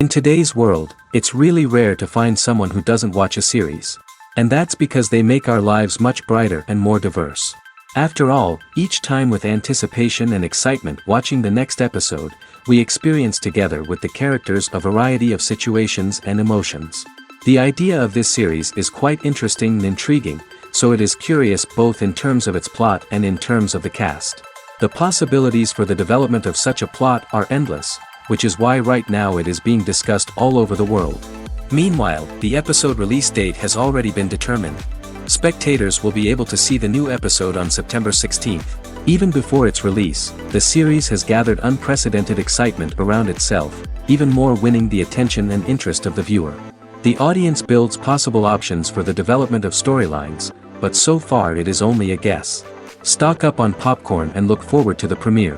In today's world, it's really rare to find someone who doesn't watch a series. And that's because they make our lives much brighter and more diverse. After all, each time with anticipation and excitement watching the next episode, we experience together with the characters a variety of situations and emotions. The idea of this series is quite interesting and intriguing, so it is curious both in terms of its plot and in terms of the cast. The possibilities for the development of such a plot are endless, which is why right now it is being discussed all over the world. Meanwhile, the episode release date has already been determined. Spectators will be able to see the new episode on September 16th. Even before its release, the series has gathered unprecedented excitement around itself, even more winning the attention and interest of the viewer. The audience builds possible options for the development of storylines, but so far it is only a guess. Stock up on popcorn and look forward to the premiere.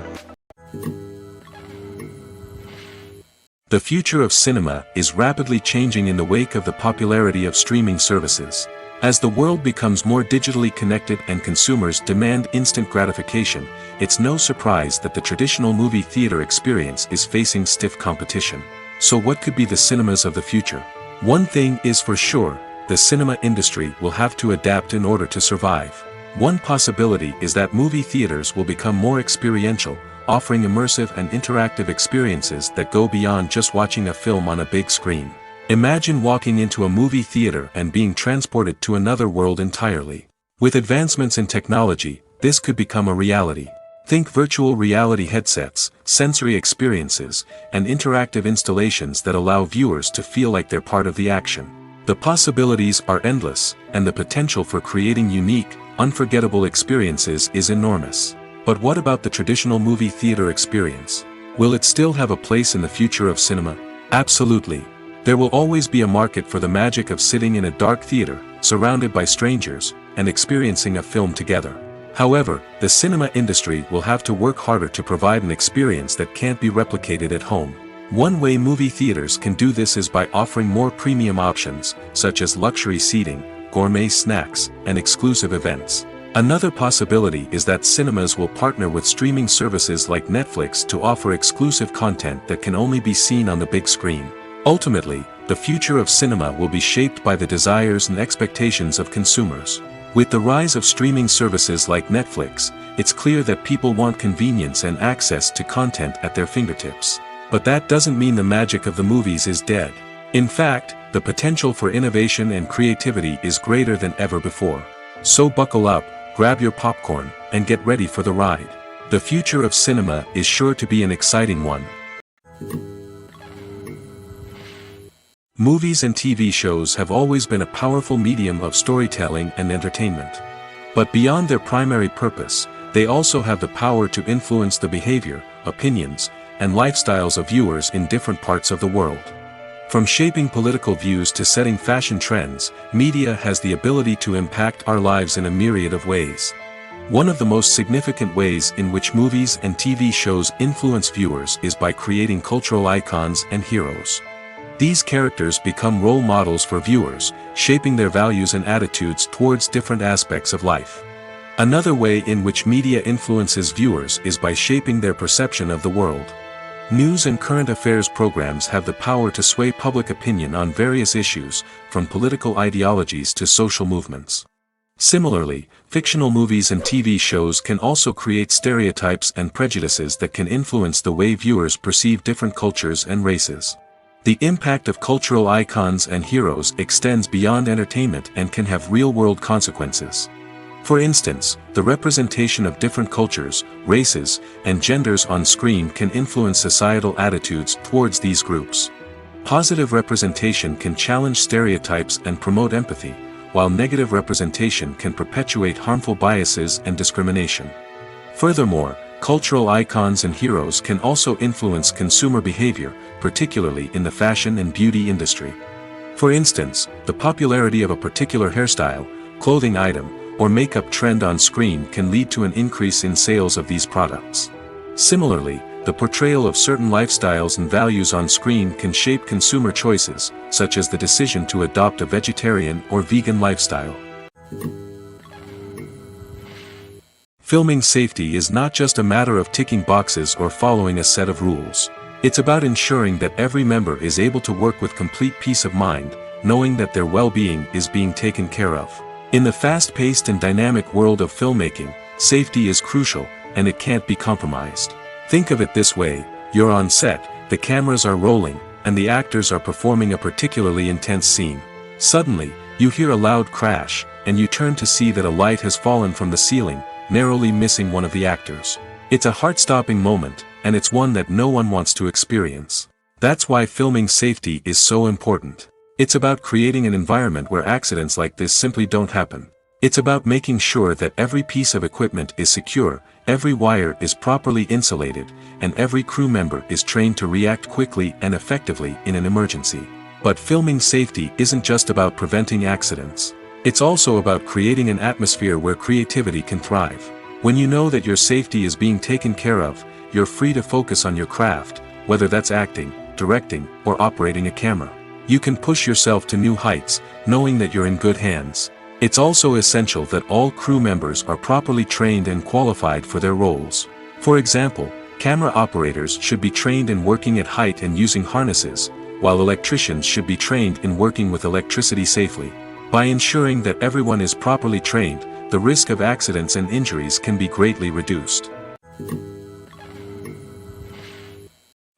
The future of cinema is rapidly changing in the wake of the popularity of streaming services. As the world becomes more digitally connected and consumers demand instant gratification, it's no surprise that the traditional movie theater experience is facing stiff competition. So what could be the cinemas of the future? One thing is for sure, the cinema industry will have to adapt in order to survive. One possibility is that movie theaters will become more experiential, offering immersive and interactive experiences that go beyond just watching a film on a big screen. Imagine walking into a movie theater and being transported to another world entirely. With advancements in technology, this could become a reality. Think virtual reality headsets, sensory experiences, and interactive installations that allow viewers to feel like they're part of the action. The possibilities are endless, and the potential for creating unique, unforgettable experiences is enormous. But what about the traditional movie theater experience? Will it still have a place in the future of cinema? Absolutely. There will always be a market for the magic of sitting in a dark theater, surrounded by strangers, and experiencing a film together. However, the cinema industry will have to work harder to provide an experience that can't be replicated at home. One way movie theaters can do this is by offering more premium options, such as luxury seating, gourmet snacks, and exclusive events. Another possibility is that cinemas will partner with streaming services like Netflix to offer exclusive content that can only be seen on the big screen. Ultimately, the future of cinema will be shaped by the desires and expectations of consumers. With the rise of streaming services like Netflix, it's clear that people want convenience and access to content at their fingertips. But that doesn't mean the magic of the movies is dead. In fact, the potential for innovation and creativity is greater than ever before. So buckle up, grab your popcorn, and get ready for the ride. The future of cinema is sure to be an exciting one. Movies and TV shows have always been a powerful medium of storytelling and entertainment. But beyond their primary purpose, they also have the power to influence the behavior, opinions, and lifestyles of viewers in different parts of the world. From shaping political views to setting fashion trends, media has the ability to impact our lives in a myriad of ways. One of the most significant ways in which movies and TV shows influence viewers is by creating cultural icons and heroes. These characters become role models for viewers, shaping their values and attitudes towards different aspects of life. Another way in which media influences viewers is by shaping their perception of the world. News and current affairs programs have the power to sway public opinion on various issues, from political ideologies to social movements. Similarly, fictional movies and TV shows can also create stereotypes and prejudices that can influence the way viewers perceive different cultures and races. The impact of cultural icons and heroes extends beyond entertainment and can have real-world consequences. For instance, the representation of different cultures, races, and genders on screen can influence societal attitudes towards these groups. Positive representation can challenge stereotypes and promote empathy, while negative representation can perpetuate harmful biases and discrimination. Furthermore, cultural icons and heroes can also influence consumer behavior, particularly in the fashion and beauty industry. For instance, the popularity of a particular hairstyle, clothing item, or makeup trend on screen can lead to an increase in sales of these products. Similarly, the portrayal of certain lifestyles and values on screen can shape consumer choices, such as the decision to adopt a vegetarian or vegan lifestyle. Filming safety is not just a matter of ticking boxes or following a set of rules. It's about ensuring that every member is able to work with complete peace of mind, knowing that their well-being is being taken care of. In the fast-paced and dynamic world of filmmaking, safety is crucial, and it can't be compromised. Think of it this way: you're on set, the cameras are rolling, and the actors are performing a particularly intense scene. Suddenly, you hear a loud crash, and you turn to see that a light has fallen from the ceiling, narrowly missing one of the actors. It's a heart-stopping moment, and it's one that no one wants to experience. That's why filming safety is so important. It's about creating an environment where accidents like this simply don't happen. It's about making sure that every piece of equipment is secure, every wire is properly insulated, and every crew member is trained to react quickly and effectively in an emergency. But filming safety isn't just about preventing accidents. It's also about creating an atmosphere where creativity can thrive. When you know that your safety is being taken care of, you're free to focus on your craft, whether that's acting, directing, or operating a camera. You can push yourself to new heights, knowing that you're in good hands. It's also essential that all crew members are properly trained and qualified for their roles. For example, camera operators should be trained in working at height and using harnesses, while electricians should be trained in working with electricity safely. By ensuring that everyone is properly trained, the risk of accidents and injuries can be greatly reduced.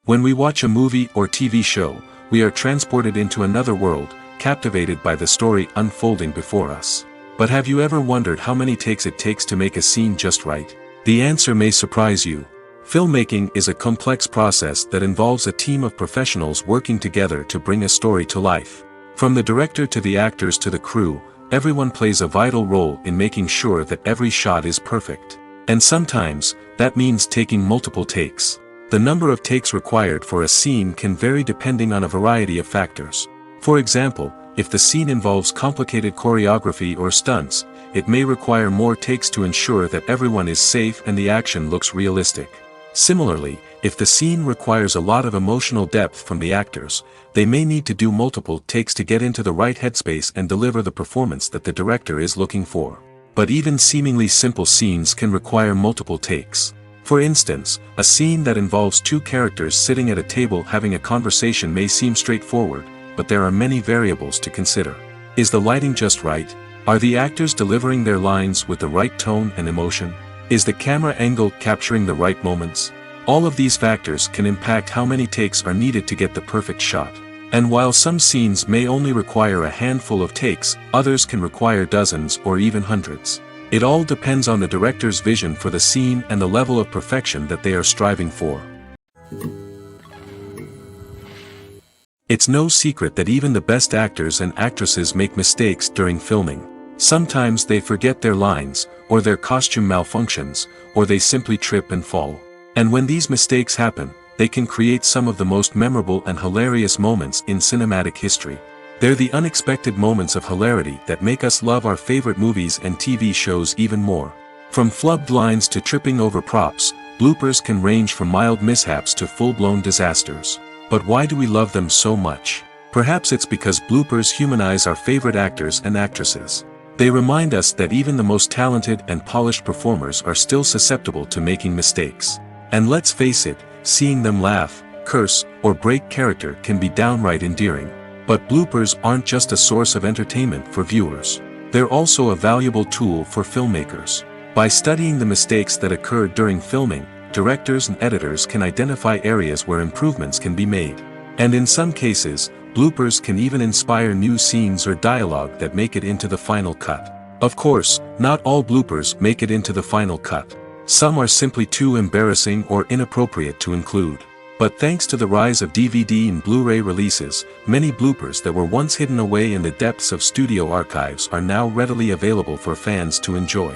When we watch a movie or TV show, we are transported into another world, captivated by the story unfolding before us. But have you ever wondered how many takes it takes to make a scene just right? The answer may surprise you. Filmmaking is a complex process that involves a team of professionals working together to bring a story to life. From the director to the actors to the crew, everyone plays a vital role in making sure that every shot is perfect. And sometimes, that means taking multiple takes. The number of takes required for a scene can vary depending on a variety of factors. For example, if the scene involves complicated choreography or stunts, it may require more takes to ensure that everyone is safe and the action looks realistic. Similarly, if the scene requires a lot of emotional depth from the actors, they may need to do multiple takes to get into the right headspace and deliver the performance that the director is looking for. But even seemingly simple scenes can require multiple takes. For instance, a scene that involves two characters sitting at a table having a conversation may seem straightforward, but there are many variables to consider. Is the lighting just right? Are the actors delivering their lines with the right tone and emotion? Is the camera angle capturing the right moments? All of these factors can impact how many takes are needed to get the perfect shot. And while some scenes may only require a handful of takes, others can require dozens or even hundreds. It all depends on the director's vision for the scene and the level of perfection that they are striving for. It's no secret that even the best actors and actresses make mistakes during filming. Sometimes they forget their lines, or their costume malfunctions, or they simply trip and fall. And when these mistakes happen, they can create some of the most memorable and hilarious moments in cinematic history. They're the unexpected moments of hilarity that make us love our favorite movies and TV shows even more. From flubbed lines to tripping over props, bloopers can range from mild mishaps to full-blown disasters. But why do we love them so much? Perhaps it's because bloopers humanize our favorite actors and actresses. They remind us that even the most talented and polished performers are still susceptible to making mistakes. And let's face it, seeing them laugh, curse, or break character can be downright endearing. But bloopers aren't just a source of entertainment for viewers. They're also a valuable tool for filmmakers. By studying the mistakes that occurred during filming, directors and editors can identify areas where improvements can be made. And in some cases, bloopers can even inspire new scenes or dialogue that make it into the final cut. Of course, not all bloopers make it into the final cut. Some are simply too embarrassing or inappropriate to include. But thanks to the rise of DVD and Blu-ray releases, many bloopers that were once hidden away in the depths of studio archives are now readily available for fans to enjoy.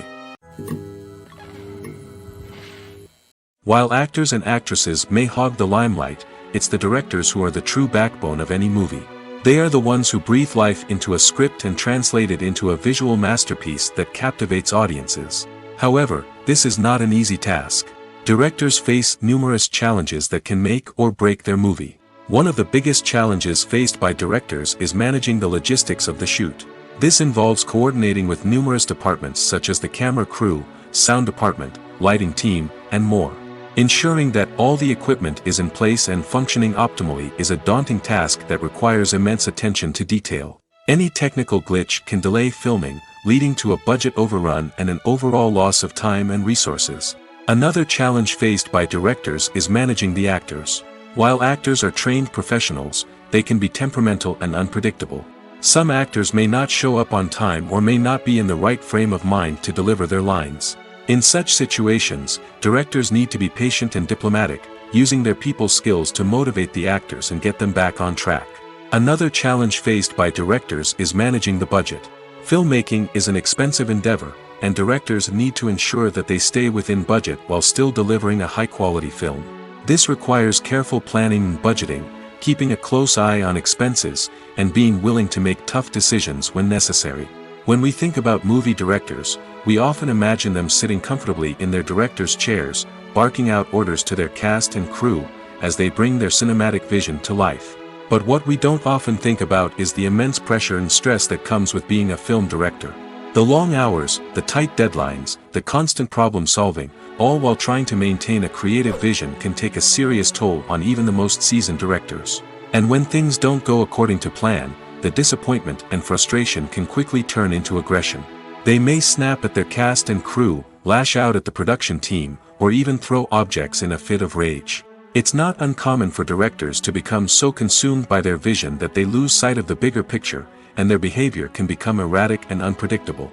While actors and actresses may hog the limelight, it's the directors who are the true backbone of any movie. They are the ones who breathe life into a script and translate it into a visual masterpiece that captivates audiences. However, this is not an easy task. Directors face numerous challenges that can make or break their movie. One of the biggest challenges faced by directors is managing the logistics of the shoot. This involves coordinating with numerous departments such as the camera crew, sound department, lighting team, and more. Ensuring that all the equipment is in place and functioning optimally is a daunting task that requires immense attention to detail. Any technical glitch can delay filming, leading to a budget overrun and an overall loss of time and resources. Another challenge faced by directors is managing the actors. While actors are trained professionals, they can be temperamental and unpredictable. Some actors may not show up on time or may not be in the right frame of mind to deliver their lines. In such situations, directors need to be patient and diplomatic, using their people skills to motivate the actors and get them back on track. Another challenge faced by directors is managing the budget. Filmmaking is an expensive endeavor, and directors need to ensure that they stay within budget while still delivering a high-quality film. This requires careful planning and budgeting, keeping a close eye on expenses, and being willing to make tough decisions when necessary. When we think about movie directors, we often imagine them sitting comfortably in their director's chairs, barking out orders to their cast and crew, as they bring their cinematic vision to life. But what we don't often think about is the immense pressure and stress that comes with being a film director. The long hours, the tight deadlines, the constant problem solving, all while trying to maintain a creative vision can take a serious toll on even the most seasoned directors. And when things don't go according to plan, the disappointment and frustration can quickly turn into aggression. They may snap at their cast and crew, lash out at the production team, or even throw objects in a fit of rage. It's not uncommon for directors to become so consumed by their vision that they lose sight of the bigger picture, and their behavior can become erratic and unpredictable.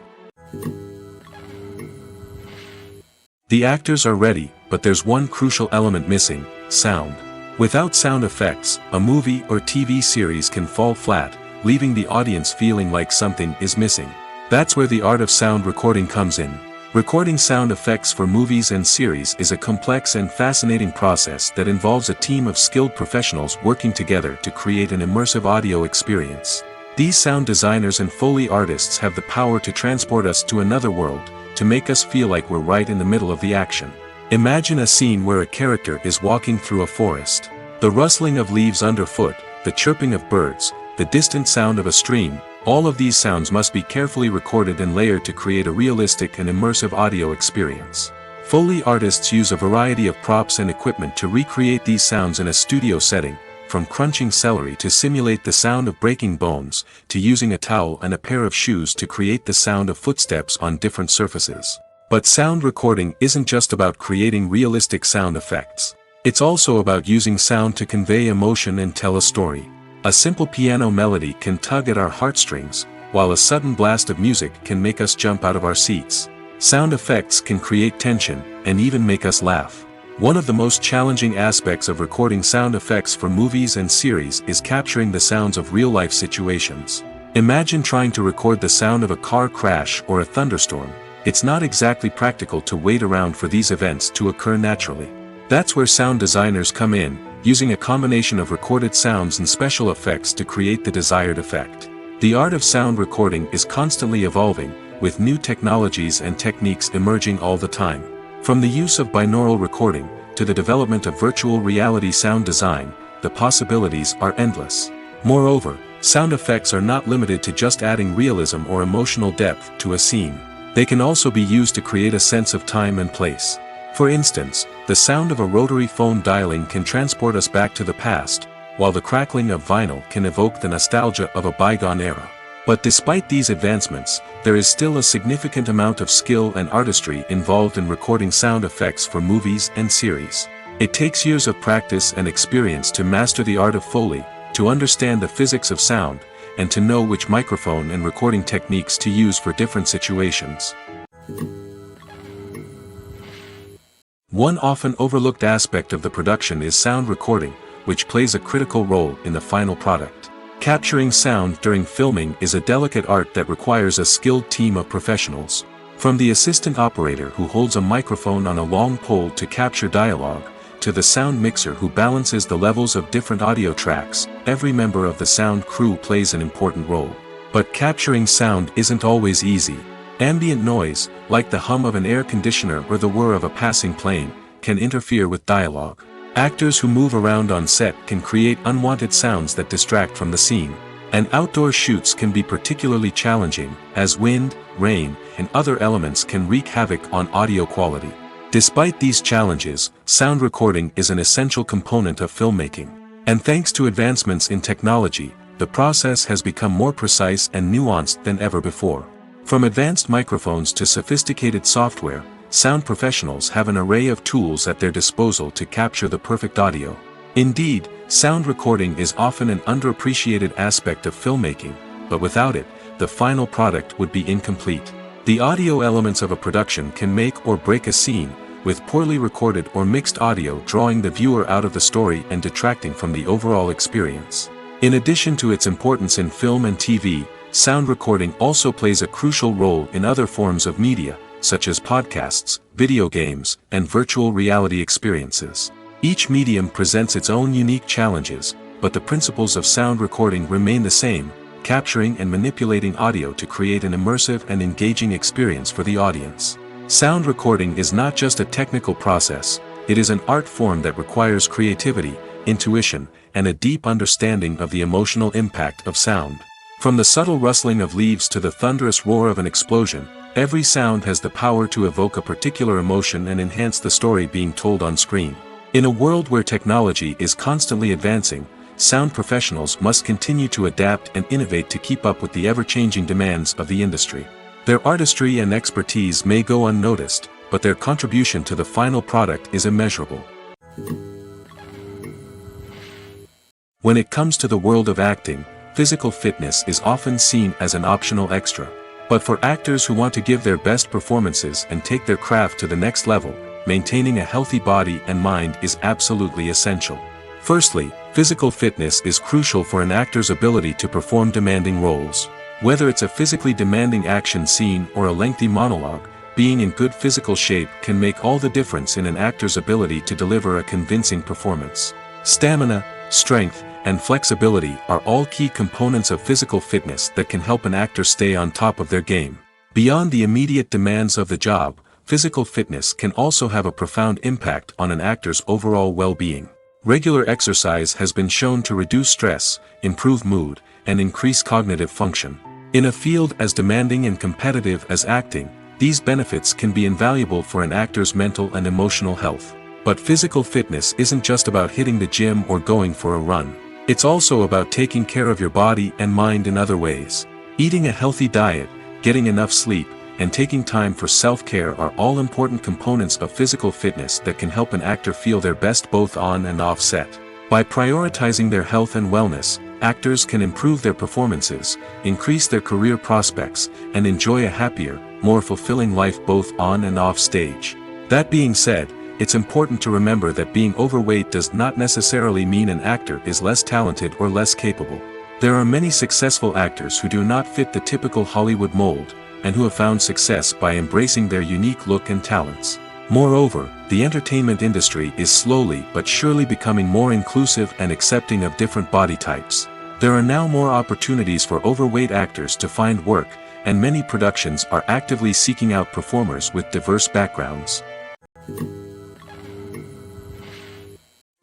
The actors are ready, but there's one crucial element missing: sound. Without sound effects, a movie or TV series can fall flat, leaving the audience feeling like something is missing. That's where the art of sound recording comes in. Recording sound effects for movies and series is a complex and fascinating process that involves a team of skilled professionals working together to create an immersive audio experience. These sound designers and Foley artists have the power to transport us to another world, to make us feel like we're right in the middle of the action. Imagine a scene where a character is walking through a forest. The rustling of leaves underfoot, the chirping of birds, the distant sound of a stream, all of these sounds must be carefully recorded and layered to create a realistic and immersive audio experience. Foley artists use a variety of props and equipment to recreate these sounds in a studio setting, from crunching celery to simulate the sound of breaking bones, to using a towel and a pair of shoes to create the sound of footsteps on different surfaces. But sound recording isn't just about creating realistic sound effects. It's also about using sound to convey emotion and tell a story. A simple piano melody can tug at our heartstrings, while a sudden blast of music can make us jump out of our seats. Sound effects can create tension, and even make us laugh. One of the most challenging aspects of recording sound effects for movies and series is capturing the sounds of real-life situations. Imagine trying to record the sound of a car crash or a thunderstorm. It's not exactly practical to wait around for these events to occur naturally. That's where sound designers come in, using a combination of recorded sounds and special effects to create the desired effect. The art of sound recording is constantly evolving, with new technologies and techniques emerging all the time. From the use of binaural recording, to the development of virtual reality sound design, the possibilities are endless. Moreover, sound effects are not limited to just adding realism or emotional depth to a scene. They can also be used to create a sense of time and place. For instance, the sound of a rotary phone dialing can transport us back to the past, while the crackling of vinyl can evoke the nostalgia of a bygone era. But despite these advancements, there is still a significant amount of skill and artistry involved in recording sound effects for movies and series. It takes years of practice and experience to master the art of Foley, to understand the physics of sound, and to know which microphone and recording techniques to use for different situations. One often overlooked aspect of the production is sound recording, which plays a critical role in the final product. Capturing sound during filming is a delicate art that requires a skilled team of professionals. From the assistant operator who holds a microphone on a long pole to capture dialogue, to the sound mixer who balances the levels of different audio tracks, every member of the sound crew plays an important role. But capturing sound isn't always easy. Ambient noise, like the hum of an air conditioner or the whir of a passing plane, can interfere with dialogue. Actors who move around on set can create unwanted sounds that distract from the scene. And outdoor shoots can be particularly challenging, as wind, rain, and other elements can wreak havoc on audio quality. Despite these challenges, sound recording is an essential component of filmmaking. And thanks to advancements in technology, the process has become more precise and nuanced than ever before. From advanced microphones to sophisticated software, sound professionals have an array of tools at their disposal to capture the perfect audio. Indeed, sound recording is often an underappreciated aspect of filmmaking, but without it, the final product would be incomplete. The audio elements of a production can make or break a scene, with poorly recorded or mixed audio drawing the viewer out of the story and detracting from the overall experience. In addition to its importance in film and TV, sound recording also plays a crucial role in other forms of media, such as podcasts, video games, and virtual reality experiences. Each medium presents its own unique challenges, but the principles of sound recording remain the same, capturing and manipulating audio to create an immersive and engaging experience for the audience. Sound recording is not just a technical process, it is an art form that requires creativity, intuition, and a deep understanding of the emotional impact of sound. From the subtle rustling of leaves to the thunderous roar of an explosion, every sound has the power to evoke a particular emotion and enhance the story being told on screen. In a world where technology is constantly advancing, sound professionals must continue to adapt and innovate to keep up with the ever-changing demands of the industry. Their artistry and expertise may go unnoticed, but their contribution to the final product is immeasurable. When it comes to the world of acting, physical fitness is often seen as an optional extra. But for actors who want to give their best performances and take their craft to the next level, maintaining a healthy body and mind is absolutely essential. Firstly, physical fitness is crucial for an actor's ability to perform demanding roles. Whether it's a physically demanding action scene or a lengthy monologue, being in good physical shape can make all the difference in an actor's ability to deliver a convincing performance. Stamina, strength, and flexibility are all key components of physical fitness that can help an actor stay on top of their game. Beyond the immediate demands of the job, physical fitness can also have a profound impact on an actor's overall well-being. Regular exercise has been shown to reduce stress, improve mood, and increase cognitive function. In a field as demanding and competitive as acting, these benefits can be invaluable for an actor's mental and emotional health. But physical fitness isn't just about hitting the gym or going for a run. It's also about taking care of your body and mind in other ways. Eating a healthy diet, getting enough sleep, and taking time for self-care are all important components of physical fitness that can help an actor feel their best both on and off set. By prioritizing their health and wellness, actors can improve their performances, increase their career prospects, and enjoy a happier, more fulfilling life both on and off stage. That being said, it's important to remember that being overweight does not necessarily mean an actor is less talented or less capable. There are many successful actors who do not fit the typical Hollywood mold, and who have found success by embracing their unique look and talents. Moreover, the entertainment industry is slowly but surely becoming more inclusive and accepting of different body types. There are now more opportunities for overweight actors to find work, and many productions are actively seeking out performers with diverse backgrounds.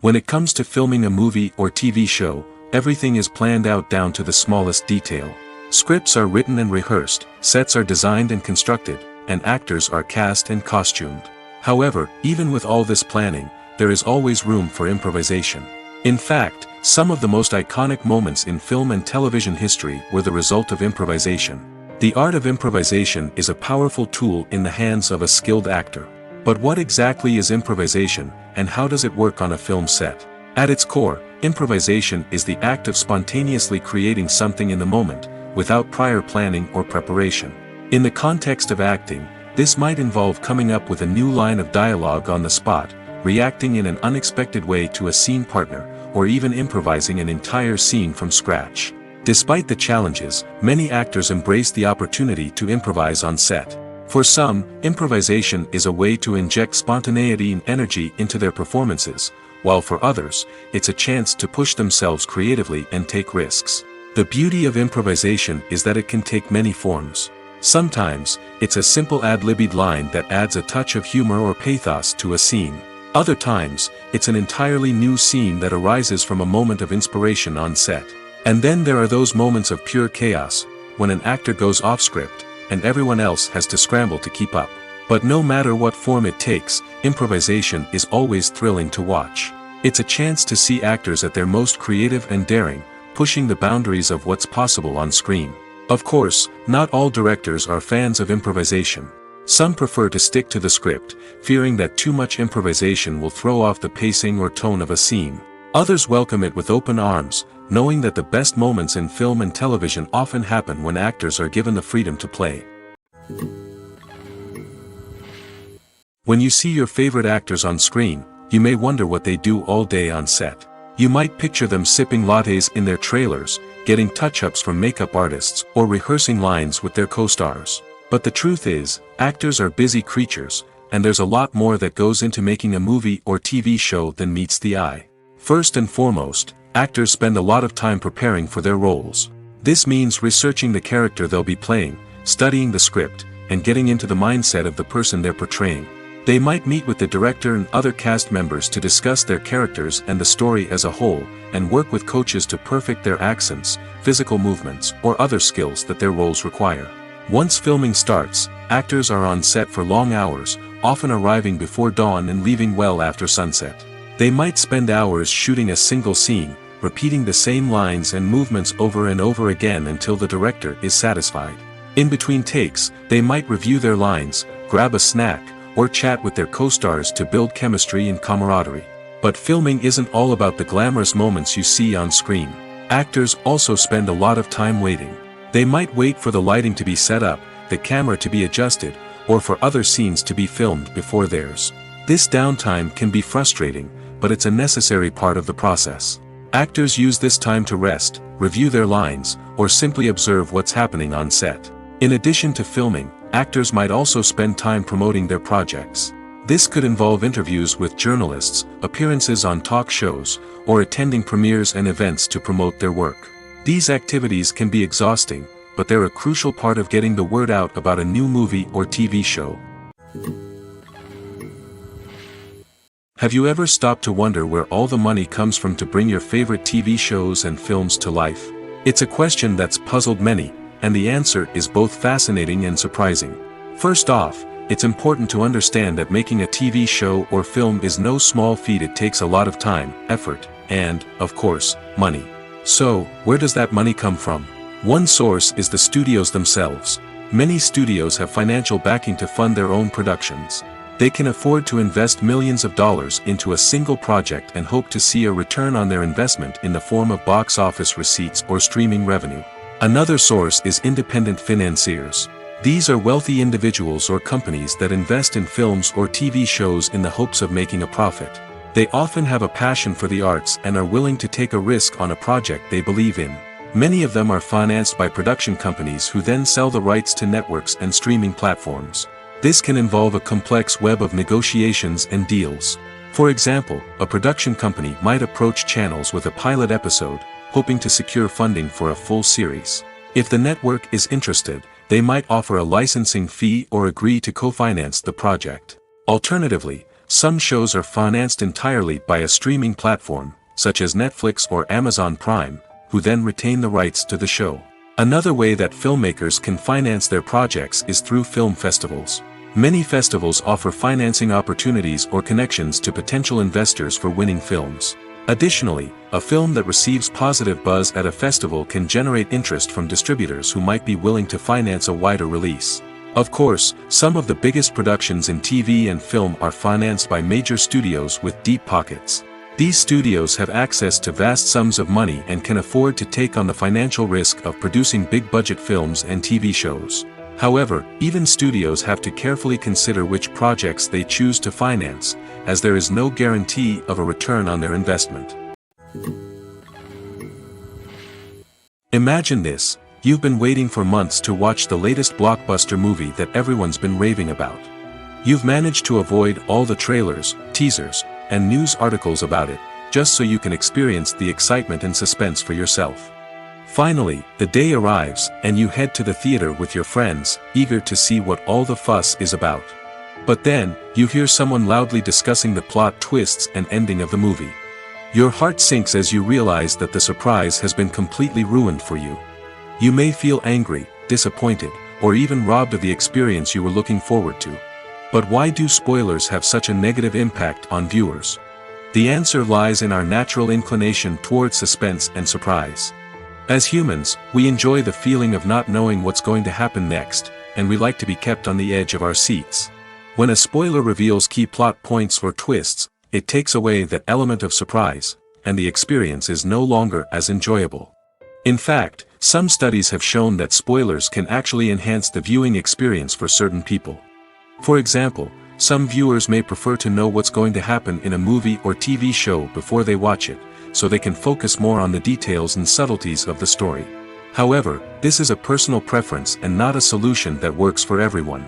When it comes to filming a movie or TV show, everything is planned out down to the smallest detail. Scripts are written and rehearsed, sets are designed and constructed, and actors are cast and costumed. However, even with all this planning, there is always room for improvisation. In fact, some of the most iconic moments in film and television history were the result of improvisation. The art of improvisation is a powerful tool in the hands of a skilled actor. But what exactly is improvisation, and how does it work on a film set? At its core, improvisation is the act of spontaneously creating something in the moment, without prior planning or preparation. In the context of acting, this might involve coming up with a new line of dialogue on the spot, reacting in an unexpected way to a scene partner, or even improvising an entire scene from scratch. Despite the challenges, many actors embrace the opportunity to improvise on set. For some, improvisation is a way to inject spontaneity and energy into their performances, while for others, it's a chance to push themselves creatively and take risks. The beauty of improvisation is that it can take many forms. Sometimes, it's a simple ad-libbed line that adds a touch of humor or pathos to a scene. Other times, it's an entirely new scene that arises from a moment of inspiration on set. And then there are those moments of pure chaos, when an actor goes off script, and everyone else has to scramble to keep up. But no matter what form it takes, improvisation is always thrilling to watch. It's a chance to see actors at their most creative and daring, pushing the boundaries of what's possible on screen. Of course, not all directors are fans of improvisation. Some prefer to stick to the script, fearing that too much improvisation will throw off the pacing or tone of a scene. Others welcome it with open arms, knowing that the best moments in film and television often happen when actors are given the freedom to play. When you see your favorite actors on screen, you may wonder what they do all day on set. You might picture them sipping lattes in their trailers, getting touch-ups from makeup artists, or rehearsing lines with their co-stars. But the truth is, actors are busy creatures, and there's a lot more that goes into making a movie or TV show than meets the eye. First and foremost, actors spend a lot of time preparing for their roles. This means researching the character they'll be playing, studying the script, and getting into the mindset of the person they're portraying. They might meet with the director and other cast members to discuss their characters and the story as a whole, and work with coaches to perfect their accents, physical movements, or other skills that their roles require. Once filming starts, actors are on set for long hours, often arriving before dawn and leaving well after sunset. They might spend hours shooting a single scene, repeating the same lines and movements over and over again until the director is satisfied. In between takes, they might review their lines, grab a snack, or chat with their co-stars to build chemistry and camaraderie. But filming isn't all about the glamorous moments you see on screen. Actors also spend a lot of time waiting. They might wait for the lighting to be set up, the camera to be adjusted, or for other scenes to be filmed before theirs. This downtime can be frustrating, but it's a necessary part of the process. Actors use this time to rest, review their lines, or simply observe what's happening on set. In addition to filming, actors might also spend time promoting their projects. This could involve interviews with journalists, appearances on talk shows, or attending premieres and events to promote their work. These activities can be exhausting, but they're a crucial part of getting the word out about a new movie or TV show. Have you ever stopped to wonder where all the money comes from to bring your favorite TV shows and films to life? It's a question that's puzzled many, and the answer is both fascinating and surprising. First off, it's important to understand that making a TV show or film is no small feat. It takes a lot of time, effort, and, of course, money. So, where does that money come from? One source is the studios themselves. Many studios have financial backing to fund their own productions. They can afford to invest millions of dollars into a single project and hope to see a return on their investment in the form of box office receipts or streaming revenue. Another source is independent financiers. These are wealthy individuals or companies that invest in films or TV shows in the hopes of making a profit. They often have a passion for the arts and are willing to take a risk on a project they believe in. Many of them are financed by production companies who then sell the rights to networks and streaming platforms. This can involve a complex web of negotiations and deals. For example, a production company might approach channels with a pilot episode, hoping to secure funding for a full series. If the network is interested, they might offer a licensing fee or agree to co-finance the project. Alternatively, some shows are financed entirely by a streaming platform, such as Netflix or Amazon Prime, who then retain the rights to the show. Another way that filmmakers can finance their projects is through film festivals. Many festivals offer financing opportunities or connections to potential investors for winning films. Additionally, a film that receives positive buzz at a festival can generate interest from distributors who might be willing to finance a wider release. Of course, some of the biggest productions in TV and film are financed by major studios with deep pockets. These studios have access to vast sums of money and can afford to take on the financial risk of producing big-budget films and TV shows. However, even studios have to carefully consider which projects they choose to finance, as there is no guarantee of a return on their investment. Imagine this: you've been waiting for months to watch the latest blockbuster movie that everyone's been raving about. You've managed to avoid all the trailers, teasers, and news articles about it, just so you can experience the excitement and suspense for yourself. Finally, the day arrives, and you head to the theater with your friends, eager to see what all the fuss is about. But then, you hear someone loudly discussing the plot twists and ending of the movie. Your heart sinks as you realize that the surprise has been completely ruined for you. You may feel angry, disappointed, or even robbed of the experience you were looking forward to. But why do spoilers have such a negative impact on viewers? The answer lies in our natural inclination toward suspense and surprise. As humans, we enjoy the feeling of not knowing what's going to happen next, and we like to be kept on the edge of our seats. When a spoiler reveals key plot points or twists, it takes away that element of surprise, and the experience is no longer as enjoyable. In fact, some studies have shown that spoilers can actually enhance the viewing experience for certain people. For example, some viewers may prefer to know what's going to happen in a movie or TV show before they watch it, so they can focus more on the details and subtleties of the story. However, this is a personal preference and not a solution that works for everyone.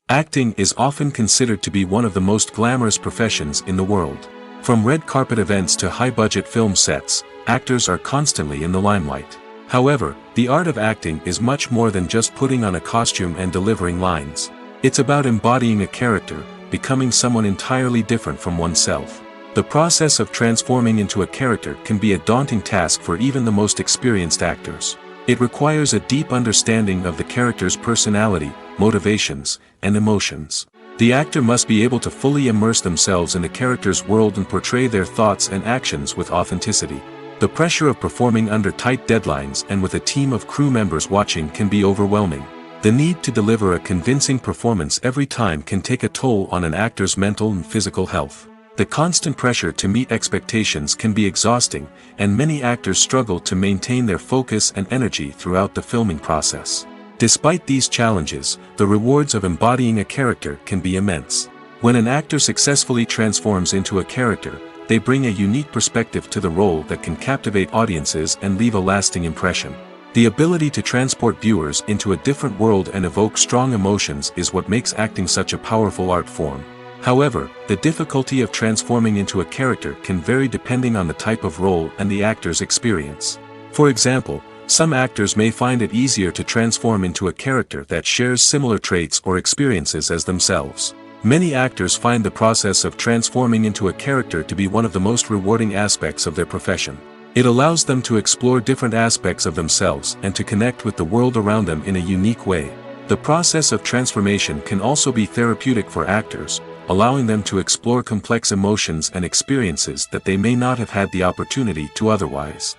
Acting is often considered to be one of the most glamorous professions in the world. From red carpet events to high-budget film sets, actors are constantly in the limelight. However, the art of acting is much more than just putting on a costume and delivering lines. It's about embodying a character, becoming someone entirely different from oneself. The process of transforming into a character can be a daunting task for even the most experienced actors. It requires a deep understanding of the character's personality, motivations, and emotions. The actor must be able to fully immerse themselves in the character's world and portray their thoughts and actions with authenticity. The pressure of performing under tight deadlines and with a team of crew members watching can be overwhelming. The need to deliver a convincing performance every time can take a toll on an actor's mental and physical health. The constant pressure to meet expectations can be exhausting, and many actors struggle to maintain their focus and energy throughout the filming process. Despite these challenges, the rewards of embodying a character can be immense. When an actor successfully transforms into a character, they bring a unique perspective to the role that can captivate audiences and leave a lasting impression. The ability to transport viewers into a different world and evoke strong emotions is what makes acting such a powerful art form. However, the difficulty of transforming into a character can vary depending on the type of role and the actor's experience. For example, some actors may find it easier to transform into a character that shares similar traits or experiences as themselves. Many actors find the process of transforming into a character to be one of the most rewarding aspects of their profession. It allows them to explore different aspects of themselves and to connect with the world around them in a unique way. The process of transformation can also be therapeutic for actors, allowing them to explore complex emotions and experiences that they may not have had the opportunity to otherwise.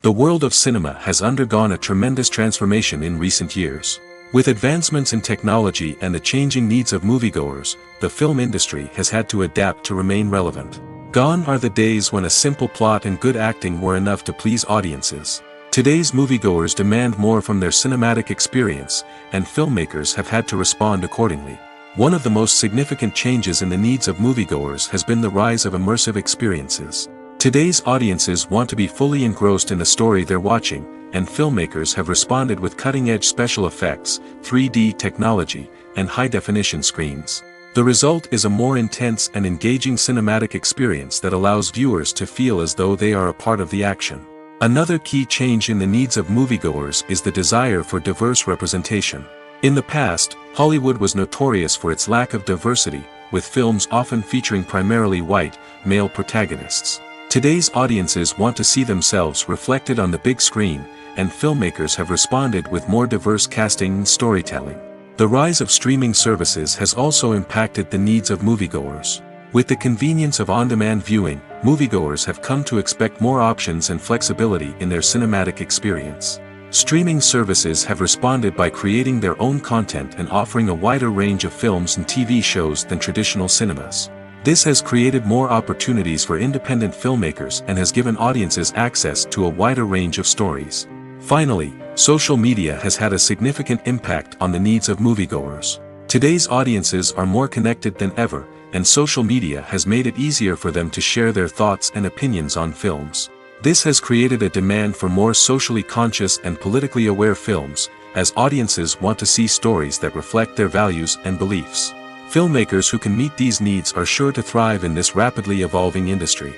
The world of cinema has undergone a tremendous transformation in recent years. With advancements in technology and the changing needs of moviegoers, the film industry has had to adapt to remain relevant. Gone are the days when a simple plot and good acting were enough to please audiences. Today's moviegoers demand more from their cinematic experience, and filmmakers have had to respond accordingly. One of the most significant changes in the needs of moviegoers has been the rise of immersive experiences. Today's audiences want to be fully engrossed in the story they're watching, and filmmakers have responded with cutting-edge special effects, 3D technology, and high-definition screens. The result is a more intense and engaging cinematic experience that allows viewers to feel as though they are a part of the action. Another key change in the needs of moviegoers is the desire for diverse representation. In the past, Hollywood was notorious for its lack of diversity, with films often featuring primarily white, male protagonists. Today's audiences want to see themselves reflected on the big screen, and filmmakers have responded with more diverse casting and storytelling. The rise of streaming services has also impacted the needs of moviegoers. With the convenience of on-demand viewing, moviegoers have come to expect more options and flexibility in their cinematic experience. Streaming services have responded by creating their own content and offering a wider range of films and TV shows than traditional cinemas. This has created more opportunities for independent filmmakers and has given audiences access to a wider range of stories. Finally, social media has had a significant impact on the needs of moviegoers. Today's audiences are more connected than ever, and social media has made it easier for them to share their thoughts and opinions on films. This has created a demand for more socially conscious and politically aware films, as audiences want to see stories that reflect their values and beliefs. Filmmakers who can meet these needs are sure to thrive in this rapidly evolving industry.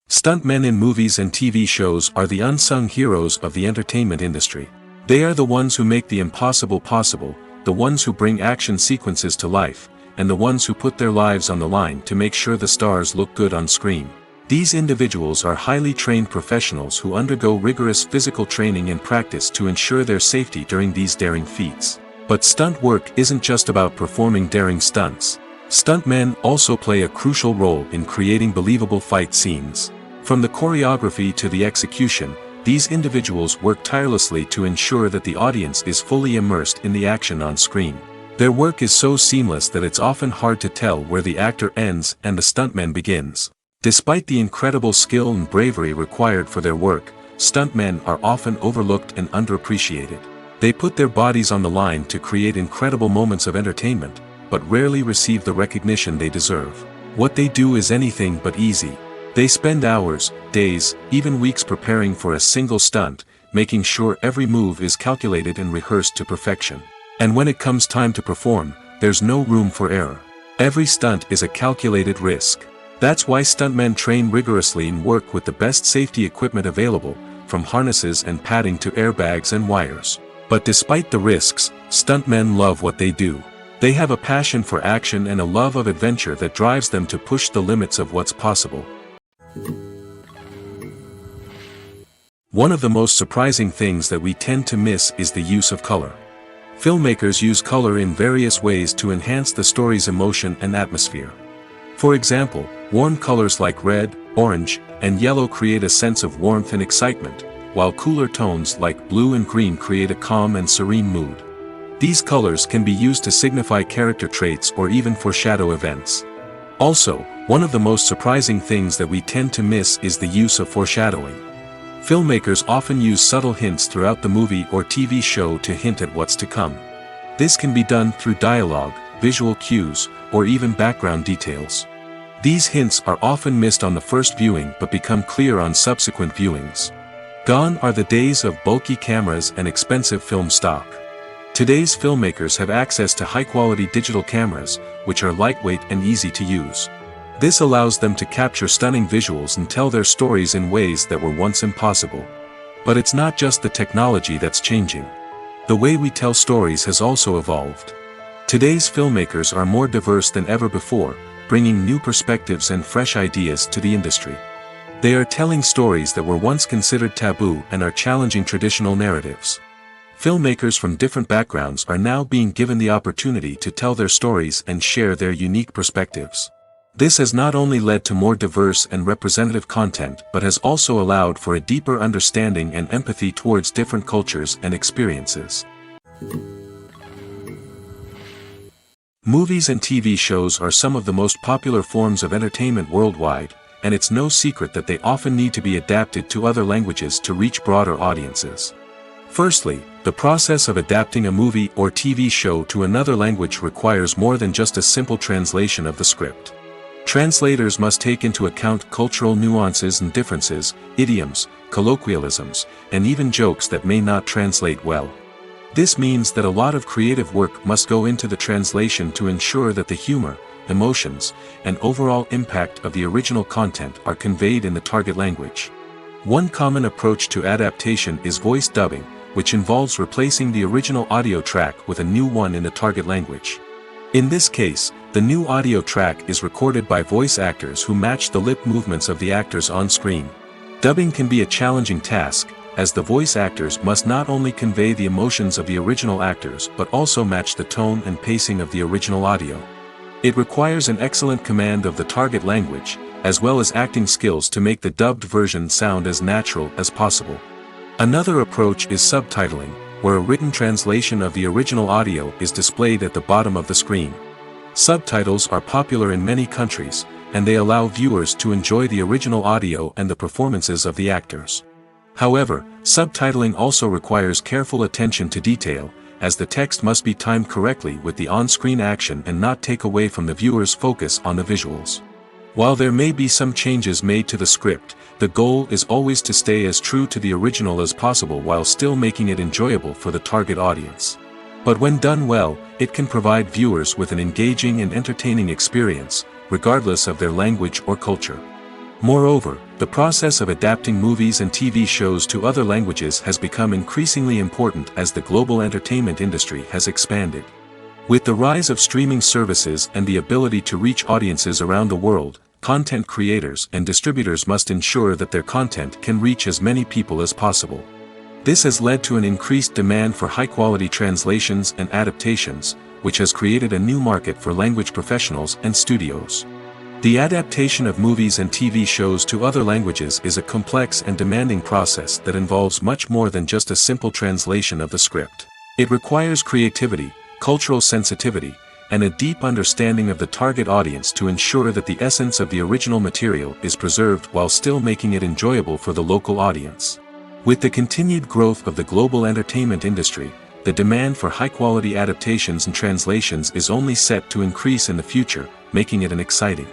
Stuntmen in movies and TV shows are the unsung heroes of the entertainment industry. They are the ones who make the impossible possible, the ones who bring action sequences to life, and the ones who put their lives on the line to make sure the stars look good on screen. These individuals are highly trained professionals who undergo rigorous physical training and practice to ensure their safety during these daring feats. But stunt work isn't just about performing daring stunts. Stuntmen also play a crucial role in creating believable fight scenes. From the choreography to the execution, these individuals work tirelessly to ensure that the audience is fully immersed in the action on screen. Their work is so seamless that it's often hard to tell where the actor ends and the stuntman begins. Despite the incredible skill and bravery required for their work, stuntmen are often overlooked and underappreciated. They put their bodies on the line to create incredible moments of entertainment, but rarely receive the recognition they deserve. What they do is anything but easy. They spend hours, days, even weeks preparing for a single stunt, making sure every move is calculated and rehearsed to perfection. And when it comes time to perform, there's no room for error. Every stunt is a calculated risk. That's why stuntmen train rigorously and work with the best safety equipment available, from harnesses and padding to airbags and wires. But despite the risks, stuntmen love what they do. They have a passion for action and a love of adventure that drives them to push the limits of what's possible. One of the most surprising things that we tend to miss is the use of color. Filmmakers use color in various ways to enhance the story's emotion and atmosphere. For example, warm colors like red, orange, and yellow create a sense of warmth and excitement, while cooler tones like blue and green create a calm and serene mood. These colors can be used to signify character traits or even foreshadow events. Also, one of the most surprising things that we tend to miss is the use of foreshadowing. Filmmakers often use subtle hints throughout the movie or TV show to hint at what's to come. This can be done through dialogue, visual cues, or even background details. These hints are often missed on the first viewing but become clear on subsequent viewings. Gone are the days of bulky cameras and expensive film stock. Today's filmmakers have access to high-quality digital cameras, which are lightweight and easy to use. This allows them to capture stunning visuals and tell their stories in ways that were once impossible. But it's not just the technology that's changing. The way we tell stories has also evolved. Today's filmmakers are more diverse than ever before, bringing new perspectives and fresh ideas to the industry. They are telling stories that were once considered taboo and are challenging traditional narratives. Filmmakers from different backgrounds are now being given the opportunity to tell their stories and share their unique perspectives. This has not only led to more diverse and representative content but has also allowed for a deeper understanding and empathy towards different cultures and experiences. Movies and TV shows are some of the most popular forms of entertainment worldwide, and it's no secret that they often need to be adapted to other languages to reach broader audiences. Firstly, the process of adapting a movie or TV show to another language requires more than just a simple translation of the script. Translators must take into account cultural nuances and differences, idioms, colloquialisms, and even jokes that may not translate well. This means that a lot of creative work must go into the translation to ensure that the humor, emotions, and overall impact of the original content are conveyed in the target language. One common approach to adaptation is voice dubbing, which involves replacing the original audio track with a new one in the target language. In this case, the new audio track is recorded by voice actors who match the lip movements of the actors on screen. Dubbing can be a challenging task, as the voice actors must not only convey the emotions of the original actors but also match the tone and pacing of the original audio. It requires an excellent command of the target language, as well as acting skills to make the dubbed version sound as natural as possible. Another approach is subtitling, where a written translation of the original audio is displayed at the bottom of the screen. Subtitles are popular in many countries, and they allow viewers to enjoy the original audio and the performances of the actors. However, subtitling also requires careful attention to detail, as the text must be timed correctly with the on-screen action and not take away from the viewer's focus on the visuals. While there may be some changes made to the script, the goal is always to stay as true to the original as possible while still making it enjoyable for the target audience. But when done well, it can provide viewers with an engaging and entertaining experience, regardless of their language or culture. Moreover, the process of adapting movies and TV shows to other languages has become increasingly important as the global entertainment industry has expanded. With the rise of streaming services and the ability to reach audiences around the world, content creators and distributors must ensure that their content can reach as many people as possible. This has led to an increased demand for high-quality translations and adaptations, which has created a new market for language professionals and studios. The adaptation of movies and TV shows to other languages is a complex and demanding process that involves much more than just a simple translation of the script. It requires creativity, cultural sensitivity, and a deep understanding of the target audience to ensure that the essence of the original material is preserved while still making it enjoyable for the local audience. With the continued growth of the global entertainment industry, the demand for high-quality adaptations and translations is only set to increase in the future, making it an exciting.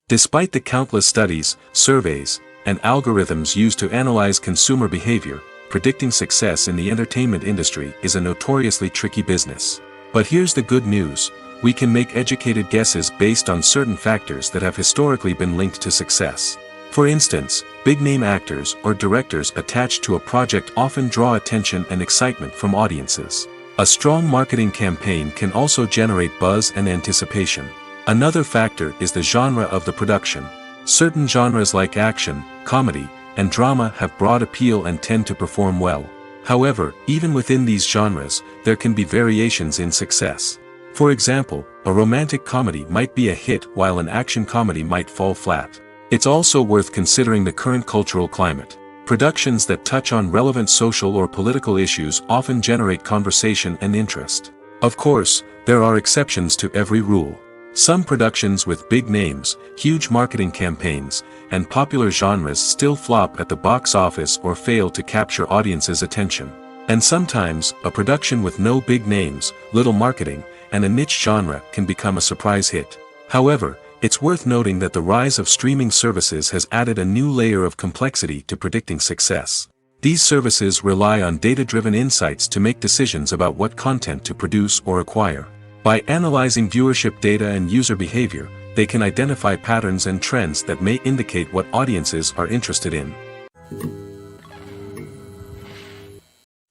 Despite the countless studies, surveys, and algorithms used to analyze consumer behavior, predicting success in the entertainment industry is a notoriously tricky business. But here's the good news: we can make educated guesses based on certain factors that have historically been linked to success. For instance, big-name actors or directors attached to a project often draw attention and excitement from audiences. A strong marketing campaign can also generate buzz and anticipation. Another factor is the genre of the production. Certain genres like action, comedy, and drama have broad appeal and tend to perform well. However, even within these genres, there can be variations in success. For example, a romantic comedy might be a hit while an action comedy might fall flat. It's also worth considering the current cultural climate. Productions that touch on relevant social or political issues often generate conversation and interest. Of course, there are exceptions to every rule. Some productions with big names, huge marketing campaigns, and popular genres still flop at the box office or fail to capture audiences' attention. And sometimes, a production with no big names, little marketing, and a niche genre can become a surprise hit. However, it's worth noting that the rise of streaming services has added a new layer of complexity to predicting success. These services rely on data-driven insights to make decisions about what content to produce or acquire. By analyzing viewership data and user behavior, they can identify patterns and trends that may indicate what audiences are interested in.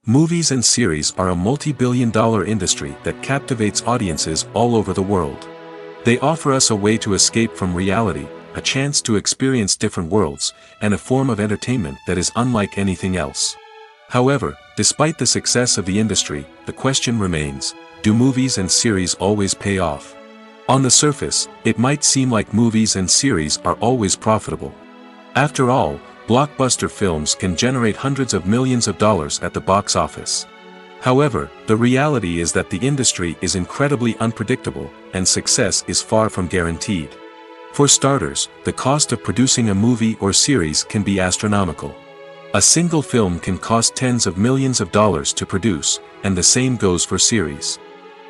Movies and series are a multi-billion-dollar industry that captivates audiences all over the world. They offer us a way to escape from reality, a chance to experience different worlds, and a form of entertainment that is unlike anything else. However, despite the success of the industry, the question remains: do movies and series always pay off? On the surface, it might seem like movies and series are always profitable. After all, blockbuster films can generate hundreds of millions of dollars at the box office. However, the reality is that the industry is incredibly unpredictable, and success is far from guaranteed. For starters, the cost of producing a movie or series can be astronomical. A single film can cost tens of millions of dollars to produce, and the same goes for series.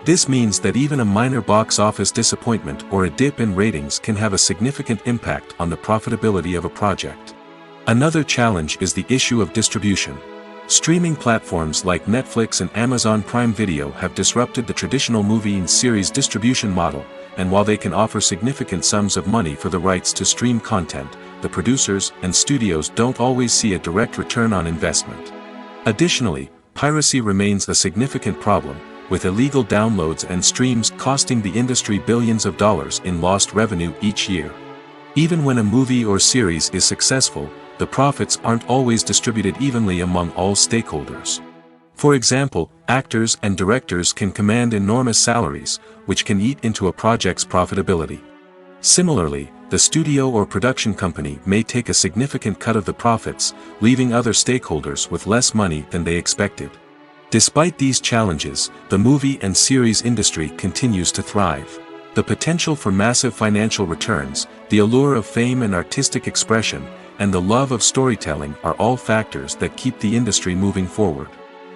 This means that even a minor box office disappointment or a dip in ratings can have a significant impact on the profitability of a project. Another challenge is the issue of distribution. Streaming platforms like Netflix and Amazon Prime Video have disrupted the traditional movie and series distribution model, and while they can offer significant sums of money for the rights to stream content, the producers and studios don't always see a direct return on investment. Additionally, piracy remains a significant problem, with illegal downloads and streams costing the industry billions of dollars in lost revenue each year. Even when a movie or series is successful, the profits aren't always distributed evenly among all stakeholders. For example, actors and directors can command enormous salaries, which can eat into a project's profitability. Similarly, the studio or production company may take a significant cut of the profits, leaving other stakeholders with less money than they expected. Despite these challenges, the movie and series industry continues to thrive. The potential for massive financial returns, the allure of fame and artistic expression, and the love of storytelling are all factors that keep the industry moving forward.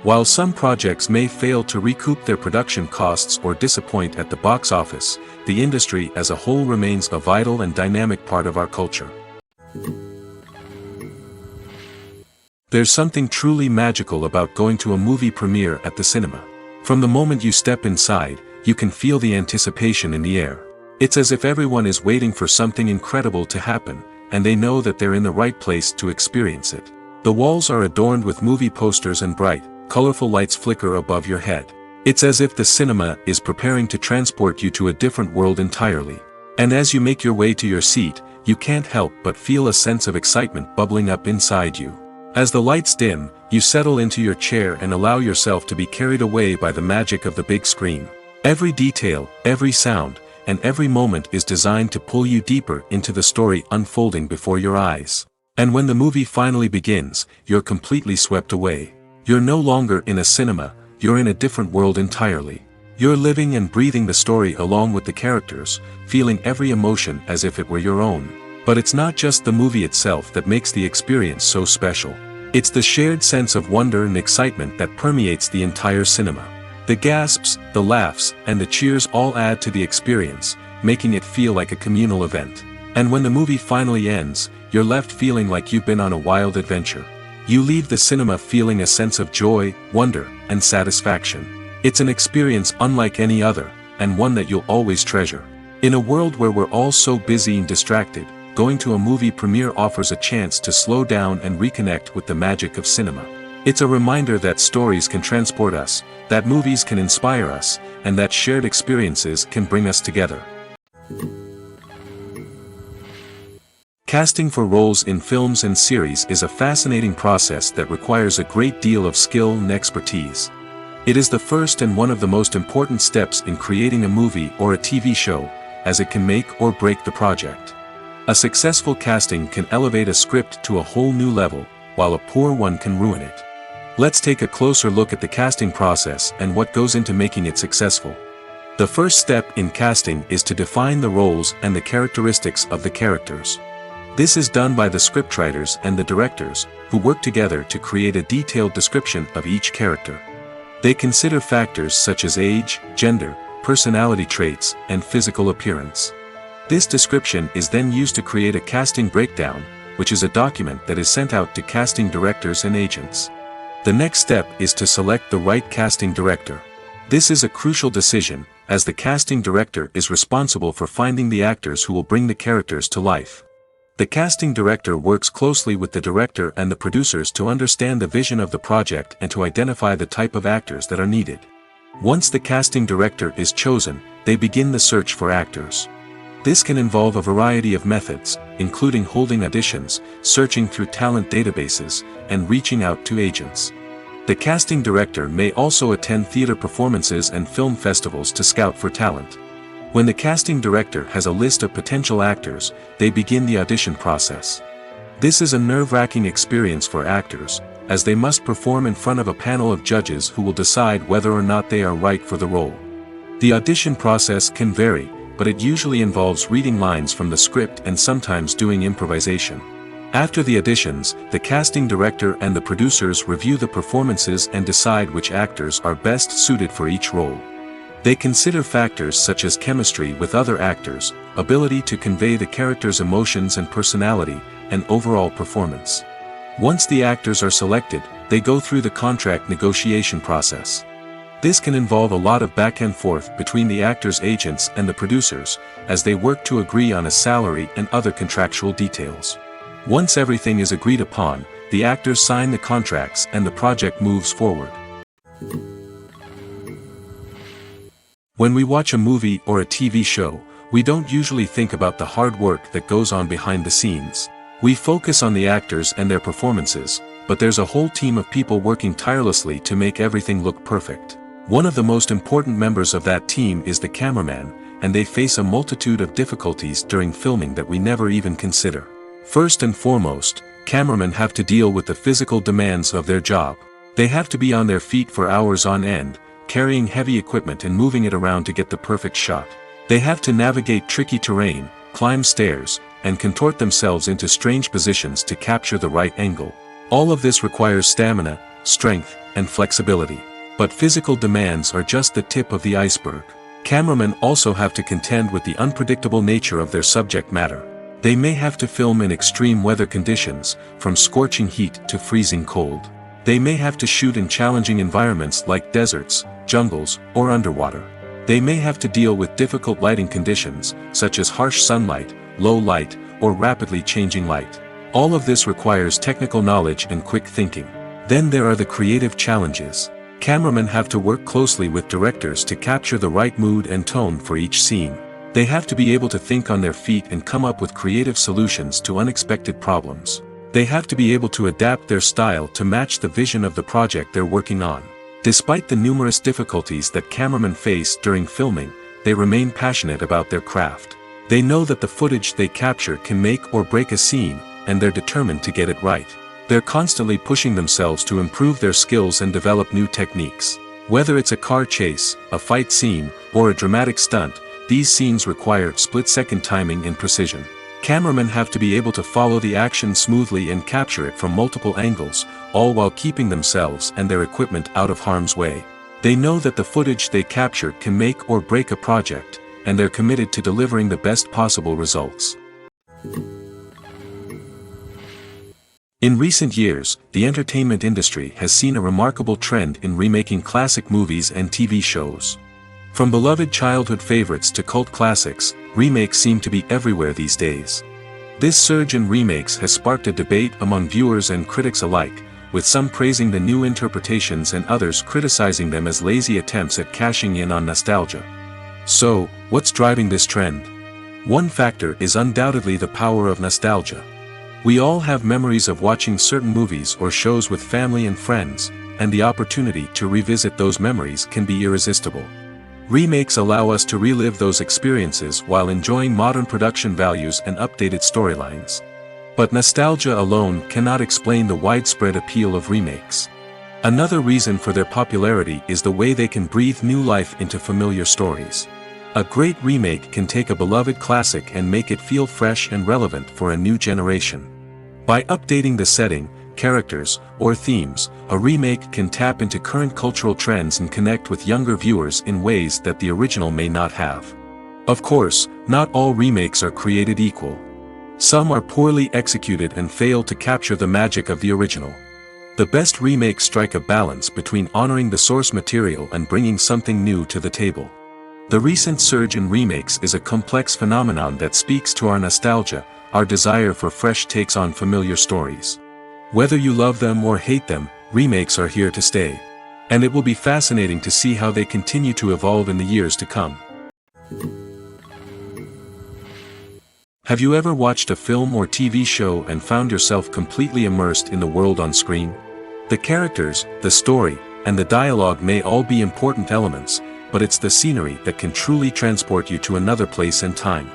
While some projects may fail to recoup their production costs or disappoint at the box office, the industry as a whole remains a vital and dynamic part of our culture. There's something truly magical about going to a movie premiere at the cinema. From the moment you step inside, you can feel the anticipation in the air. It's as if everyone is waiting for something incredible to happen, and they know that they're in the right place to experience it. The walls are adorned with movie posters and bright, colorful lights flicker above your head. It's as if the cinema is preparing to transport you to a different world entirely. And as you make your way to your seat, you can't help but feel a sense of excitement bubbling up inside you. As the lights dim, you settle into your chair and allow yourself to be carried away by the magic of the big screen. Every detail, every sound, and every moment is designed to pull you deeper into the story unfolding before your eyes. And when the movie finally begins, you're completely swept away. You're no longer in a cinema, you're in a different world entirely. You're living and breathing the story along with the characters, feeling every emotion as if it were your own. But it's not just the movie itself that makes the experience so special. It's the shared sense of wonder and excitement that permeates the entire cinema. The gasps, the laughs, and the cheers all add to the experience, making it feel like a communal event. And when the movie finally ends, you're left feeling like you've been on a wild adventure. You leave the cinema feeling a sense of joy, wonder, and satisfaction. It's an experience unlike any other, and one that you'll always treasure. In a world where we're all so busy and distracted, going to a movie premiere offers a chance to slow down and reconnect with the magic of cinema. It's a reminder that stories can transport us, that movies can inspire us, and that shared experiences can bring us together. Casting for roles in films and series is a fascinating process that requires a great deal of skill and expertise. It is the first and one of the most important steps in creating a movie or a TV show, as it can make or break the project. A successful casting can elevate a script to a whole new level, while a poor one can ruin it. Let's take a closer look at the casting process and what goes into making it successful. The first step in casting is to define the roles and the characteristics of the characters. This is done by the scriptwriters and the directors, who work together to create a detailed description of each character. They consider factors such as age, gender, personality traits, and physical appearance. This description is then used to create a casting breakdown, which is a document that is sent out to casting directors and agents. The next step is to select the right casting director. This is a crucial decision, as the casting director is responsible for finding the actors who will bring the characters to life. The casting director works closely with the director and the producers to understand the vision of the project and to identify the type of actors that are needed. Once the casting director is chosen, they begin the search for actors. This can involve a variety of methods, including holding auditions, searching through talent databases, and reaching out to agents. The casting director may also attend theater performances and film festivals to scout for talent. When the casting director has a list of potential actors, they begin the audition process. This is a nerve-wracking experience for actors, as they must perform in front of a panel of judges who will decide whether or not they are right for the role. The audition process can vary, but it usually involves reading lines from the script and sometimes doing improvisation. After the auditions, the casting director and the producers review the performances and decide which actors are best suited for each role. They consider factors such as chemistry with other actors, ability to convey the character's emotions and personality, and overall performance. Once the actors are selected, they go through the contract negotiation process. This can involve a lot of back and forth between the actors' agents and the producers, as they work to agree on a salary and other contractual details. Once everything is agreed upon, the actors sign the contracts and the project moves forward. When we watch a movie or a TV show, we don't usually think about the hard work that goes on behind the scenes. We focus on the actors and their performances, but there's a whole team of people working tirelessly to make everything look perfect. One of the most important members of that team is the cameraman, and they face a multitude of difficulties during filming that we never even consider. First and foremost, cameramen have to deal with the physical demands of their job. They have to be on their feet for hours on end, carrying heavy equipment and moving it around to get the perfect shot. They have to navigate tricky terrain, climb stairs, and contort themselves into strange positions to capture the right angle. All of this requires stamina, strength, and flexibility. But physical demands are just the tip of the iceberg. Cameramen also have to contend with the unpredictable nature of their subject matter. They may have to film in extreme weather conditions, from scorching heat to freezing cold. They may have to shoot in challenging environments like deserts, jungles, or underwater. They may have to deal with difficult lighting conditions, such as harsh sunlight, low light, or rapidly changing light. All of this requires technical knowledge and quick thinking. Then there are the creative challenges. Cameramen have to work closely with directors to capture the right mood and tone for each scene. They have to be able to think on their feet and come up with creative solutions to unexpected problems. They have to be able to adapt their style to match the vision of the project they're working on. Despite the numerous difficulties that cameramen face during filming, they remain passionate about their craft. They know that the footage they capture can make or break a scene, and they're determined to get it right. They're constantly pushing themselves to improve their skills and develop new techniques. Whether it's a car chase, a fight scene, or a dramatic stunt, these scenes require split-second timing and precision. Cameramen have to be able to follow the action smoothly and capture it from multiple angles, all while keeping themselves and their equipment out of harm's way. They know that the footage they capture can make or break a project, and they're committed to delivering the best possible results. In recent years, the entertainment industry has seen a remarkable trend in remaking classic movies and TV shows. From beloved childhood favorites to cult classics, remakes seem to be everywhere these days. This surge in remakes has sparked a debate among viewers and critics alike, with some praising the new interpretations and others criticizing them as lazy attempts at cashing in on nostalgia. So, what's driving this trend? One factor is undoubtedly the power of nostalgia. We all have memories of watching certain movies or shows with family and friends, and the opportunity to revisit those memories can be irresistible. Remakes allow us to relive those experiences while enjoying modern production values and updated storylines. But nostalgia alone cannot explain the widespread appeal of remakes. Another reason for their popularity is the way they can breathe new life into familiar stories. A great remake can take a beloved classic and make it feel fresh and relevant for a new generation. By updating the setting, characters, or themes, a remake can tap into current cultural trends and connect with younger viewers in ways that the original may not have. Of course, not all remakes are created equal. Some are poorly executed and fail to capture the magic of the original. The best remakes strike a balance between honoring the source material and bringing something new to the table. The recent surge in remakes is a complex phenomenon that speaks to our nostalgia, our desire for fresh takes on familiar stories. Whether you love them or hate them, remakes are here to stay. And it will be fascinating to see how they continue to evolve in the years to come. Have you ever watched a film or TV show and found yourself completely immersed in the world on screen? The characters, the story, and the dialogue may all be important elements, but it's the scenery that can truly transport you to another place and time.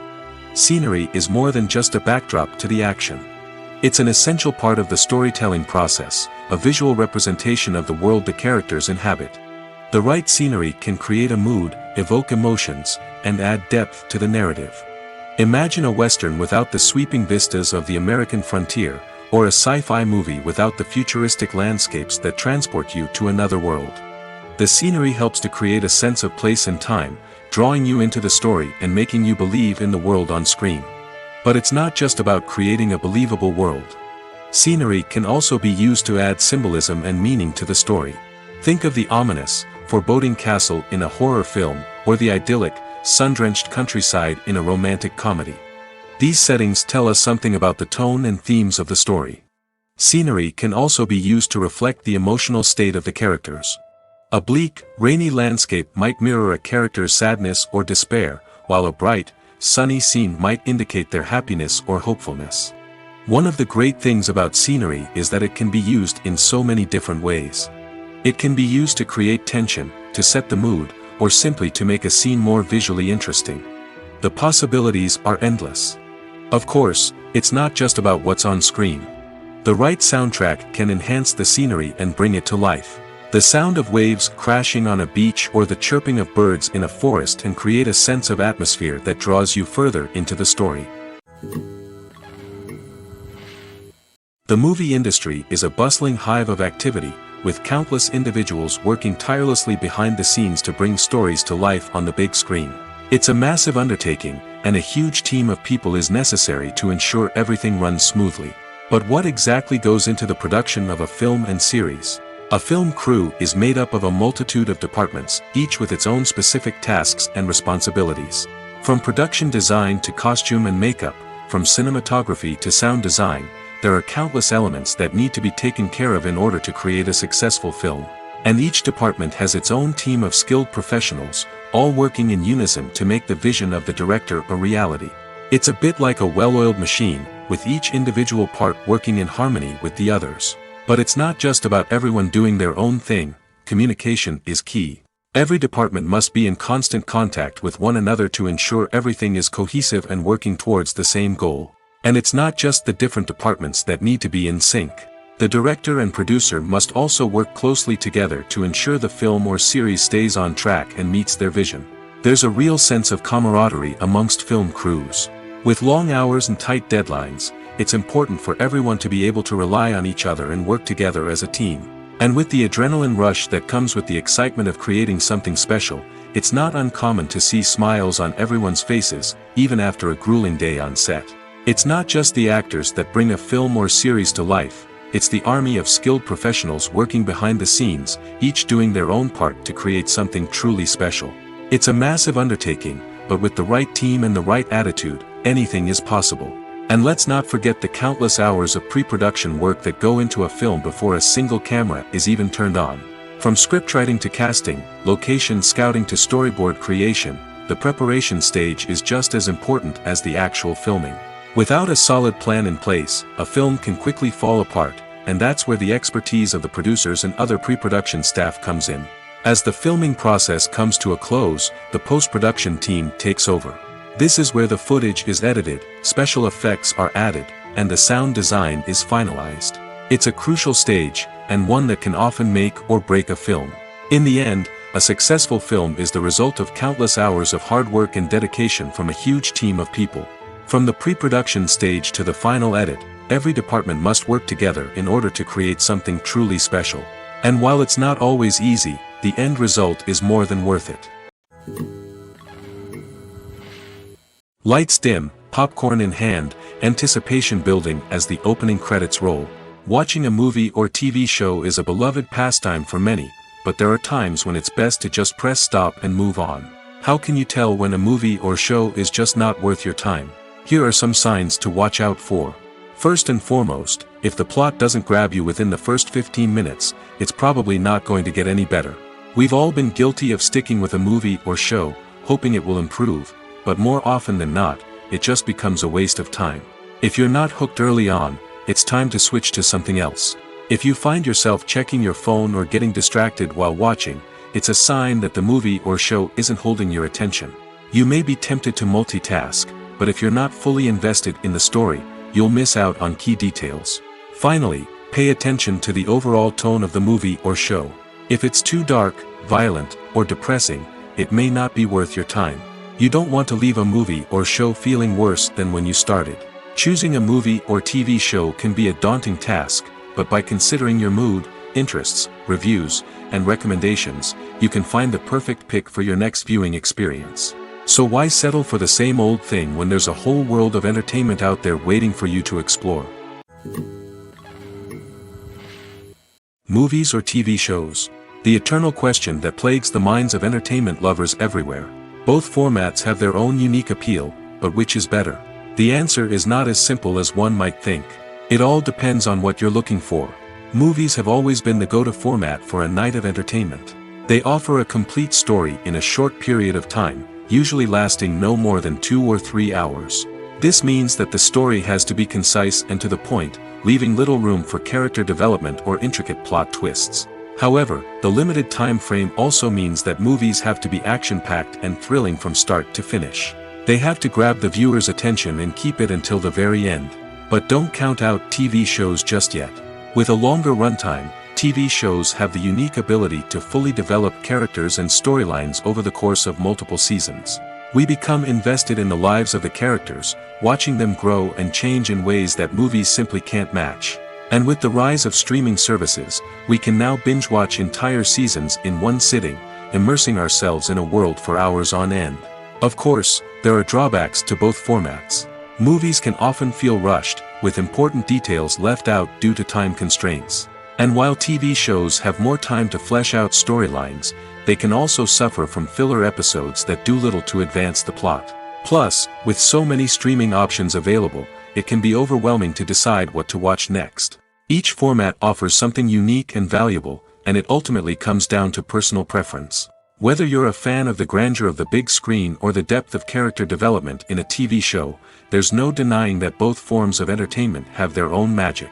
Scenery is more than just a backdrop to the action. It's an essential part of the storytelling process, a visual representation of the world the characters inhabit. The right scenery can create a mood, evoke emotions, and add depth to the narrative. Imagine a Western without the sweeping vistas of the American frontier, or a sci-fi movie without the futuristic landscapes that transport you to another world. The scenery helps to create a sense of place and time, drawing you into the story and making you believe in the world on screen. But it's not just about creating a believable world. Scenery can also be used to add symbolism and meaning to the story. Think of the ominous, foreboding castle in a horror film, or the idyllic, sun-drenched countryside in a romantic comedy. These settings tell us something about the tone and themes of the story. Scenery can also be used to reflect the emotional state of the characters. A bleak, rainy landscape might mirror a character's sadness or despair, while a bright, sunny scene might indicate their happiness or hopefulness. One of the great things about scenery is that it can be used in so many different ways. It can be used to create tension, to set the mood, or simply to make a scene more visually interesting. The possibilities are endless. Of course, it's not just about what's on screen. The right soundtrack can enhance the scenery and bring it to life. The sound of waves crashing on a beach or the chirping of birds in a forest can create a sense of atmosphere that draws you further into the story. The movie industry is a bustling hive of activity, with countless individuals working tirelessly behind the scenes to bring stories to life on the big screen. It's a massive undertaking, and a huge team of people is necessary to ensure everything runs smoothly. But what exactly goes into the production of a film and series? A film crew is made up of a multitude of departments, each with its own specific tasks and responsibilities. From production design to costume and makeup, from cinematography to sound design, there are countless elements that need to be taken care of in order to create a successful film. And each department has its own team of skilled professionals, all working in unison to make the vision of the director a reality. It's a bit like a well-oiled machine, with each individual part working in harmony with the others. But it's not just about everyone doing their own thing. Communication is key. Every department must be in constant contact with one another to ensure everything is cohesive and working towards the same goal. And it's not just the different departments that need to be in sync. The director and producer must also work closely together to ensure the film or series stays on track and meets their vision. There's a real sense of camaraderie amongst film crews. With long hours and tight deadlines, it's important for everyone to be able to rely on each other and work together as a team. And with the adrenaline rush that comes with the excitement of creating something special, it's not uncommon to see smiles on everyone's faces, even after a grueling day on set. It's not just the actors that bring a film or series to life, it's the army of skilled professionals working behind the scenes, each doing their own part to create something truly special. It's a massive undertaking, but with the right team and the right attitude, anything is possible. And let's not forget the countless hours of pre-production work that go into a film before a single camera is even turned on. From scriptwriting to casting, location scouting to storyboard creation, the preparation stage is just as important as the actual filming. Without a solid plan in place, a film can quickly fall apart, and that's where the expertise of the producers and other pre-production staff comes in. As the filming process comes to a close, the post-production team takes over. This is where the footage is edited, special effects are added, and the sound design is finalized. It's a crucial stage, and one that can often make or break a film. In the end, a successful film is the result of countless hours of hard work and dedication from a huge team of people. From the pre-production stage to the final edit, every department must work together in order to create something truly special. And while it's not always easy, the end result is more than worth it. Lights dim, popcorn in hand, anticipation building as the opening credits roll. Watching a movie or TV show is a beloved pastime for many, but there are times when it's best to just press stop and move on. How can you tell when a movie or show is just not worth your time? Here are some signs to watch out for. First and foremost, if the plot doesn't grab you within the first 15 minutes, it's probably not going to get any better. We've all been guilty of sticking with a movie or show, hoping it will improve, but more often than not, it just becomes a waste of time. If you're not hooked early on, it's time to switch to something else. If you find yourself checking your phone or getting distracted while watching, it's a sign that the movie or show isn't holding your attention. You may be tempted to multitask, but if you're not fully invested in the story, you'll miss out on key details. Finally, pay attention to the overall tone of the movie or show. If it's too dark, violent, or depressing, it may not be worth your time. You don't want to leave a movie or show feeling worse than when you started. Choosing a movie or TV show can be a daunting task, but by considering your mood, interests, reviews, and recommendations, you can find the perfect pick for your next viewing experience. So why settle for the same old thing when there's a whole world of entertainment out there waiting for you to explore? Movies or TV shows? The eternal question that plagues the minds of entertainment lovers everywhere. Both formats have their own unique appeal, but which is better? The answer is not as simple as one might think. It all depends on what you're looking for. Movies have always been the go-to format for a night of entertainment. They offer a complete story in a short period of time, usually lasting no more than 2 or 3 hours. This means that the story has to be concise and to the point, leaving little room for character development or intricate plot twists. However, the limited time frame also means that movies have to be action-packed and thrilling from start to finish. They have to grab the viewer's attention and keep it until the very end. But don't count out TV shows just yet. With a longer runtime, TV shows have the unique ability to fully develop characters and storylines over the course of multiple seasons. We become invested in the lives of the characters, watching them grow and change in ways that movies simply can't match. And with the rise of streaming services, we can now binge-watch entire seasons in one sitting, immersing ourselves in a world for hours on end. Of course, there are drawbacks to both formats. Movies can often feel rushed, with important details left out due to time constraints. And while TV shows have more time to flesh out storylines, they can also suffer from filler episodes that do little to advance the plot. Plus, with so many streaming options available, it can be overwhelming to decide what to watch next. Each format offers something unique and valuable, and it ultimately comes down to personal preference. Whether you're a fan of the grandeur of the big screen or the depth of character development in a TV show, there's no denying that both forms of entertainment have their own magic.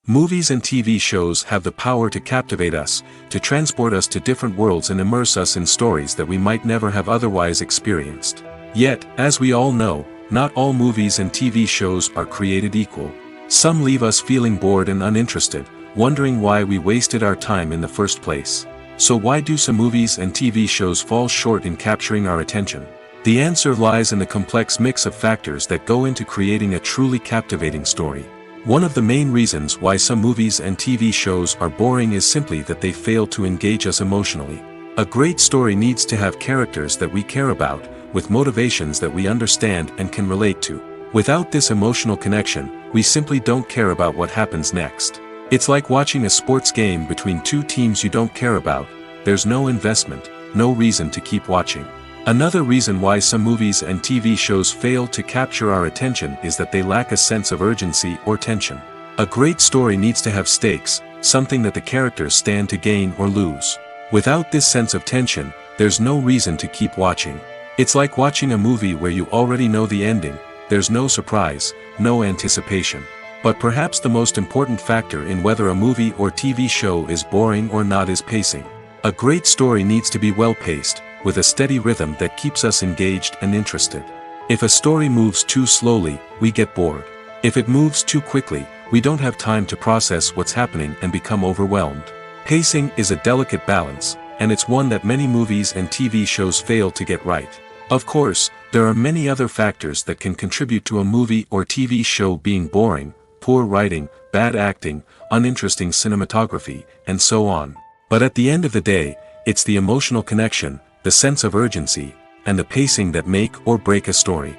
Movies and TV shows have the power to captivate us, to transport us to different worlds and immerse us in stories that we might never have otherwise experienced. Yet, as we all know, not all movies and TV shows are created equal. Some leave us feeling bored and uninterested, wondering why we wasted our time in the first place. So why do some movies and TV shows fall short in capturing our attention? The answer lies in the complex mix of factors that go into creating a truly captivating story. One of the main reasons why some movies and TV shows are boring is simply that they fail to engage us emotionally. A great story needs to have characters that we care about, with motivations that we understand and can relate to. Without this emotional connection, we simply don't care about what happens next. It's like watching a sports game between two teams you don't care about. There's no investment, no reason to keep watching. Another reason why some movies and TV shows fail to capture our attention is that they lack a sense of urgency or tension. A great story needs to have stakes, something that the characters stand to gain or lose. Without this sense of tension, there's no reason to keep watching. It's like watching a movie where you already know the ending. There's no surprise, no anticipation. But perhaps the most important factor in whether a movie or TV show is boring or not is pacing. A great story needs to be well-paced, with a steady rhythm that keeps us engaged and interested. If a story moves too slowly, we get bored. If it moves too quickly, we don't have time to process what's happening and become overwhelmed. Pacing is a delicate balance, and it's one that many movies and TV shows fail to get right. Of course, there are many other factors that can contribute to a movie or TV show being boring: poor writing, bad acting, uninteresting cinematography, and so on. But at the end of the day, it's the emotional connection, the sense of urgency, and the pacing that make or break a story.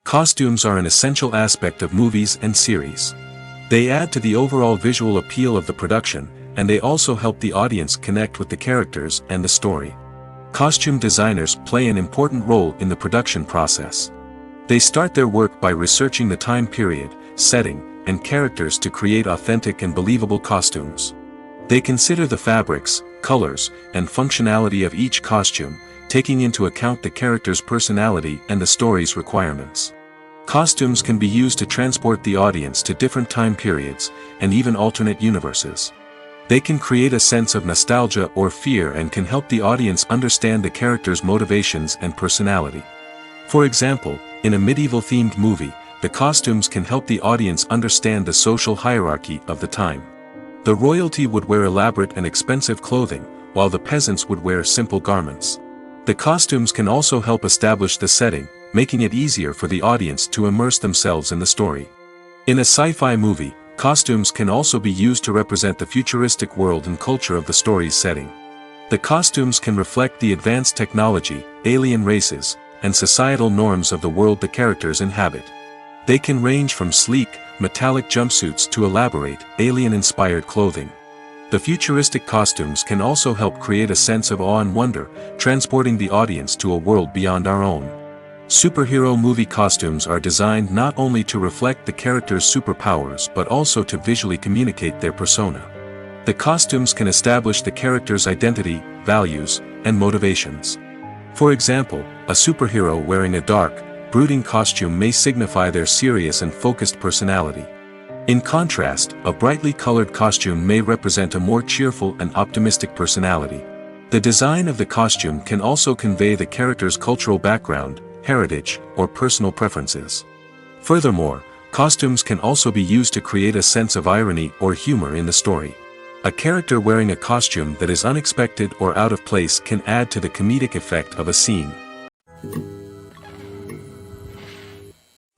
Costumes are an essential aspect of movies and series. They add to the overall visual appeal of the production, and they also help the audience connect with the characters and the story. Costume designers play an important role in the production process. They start their work by researching the time period, setting, and characters to create authentic and believable costumes. They consider the fabrics, colors, and functionality of each costume, taking into account the character's personality and the story's requirements. Costumes can be used to transport the audience to different time periods, and even alternate universes. They can create a sense of nostalgia or fear and can help the audience understand the character's motivations and personality. For example, in a medieval-themed movie, the costumes can help the audience understand the social hierarchy of the time. The royalty would wear elaborate and expensive clothing, while the peasants would wear simple garments. The costumes can also help establish the setting, making it easier for the audience to immerse themselves in the story. In a sci-fi movie, costumes can also be used to represent the futuristic world and culture of the story's setting. The costumes can reflect the advanced technology, alien races, and societal norms of the world the characters inhabit. They can range from sleek, metallic jumpsuits to elaborate, alien-inspired clothing. The futuristic costumes can also help create a sense of awe and wonder, transporting the audience to a world beyond our own. Superhero movie costumes are designed not only to reflect the character's superpowers but also to visually communicate their persona. The costumes can establish the character's identity, values, and motivations. For example, a superhero wearing a dark, brooding costume may signify their serious and focused personality. In contrast, a brightly colored costume may represent a more cheerful and optimistic personality. The design of the costume can also convey the character's cultural background, heritage, or personal preferences. Furthermore, costumes can also be used to create a sense of irony or humor in the story. A character wearing a costume that is unexpected or out of place can add to the comedic effect of a scene.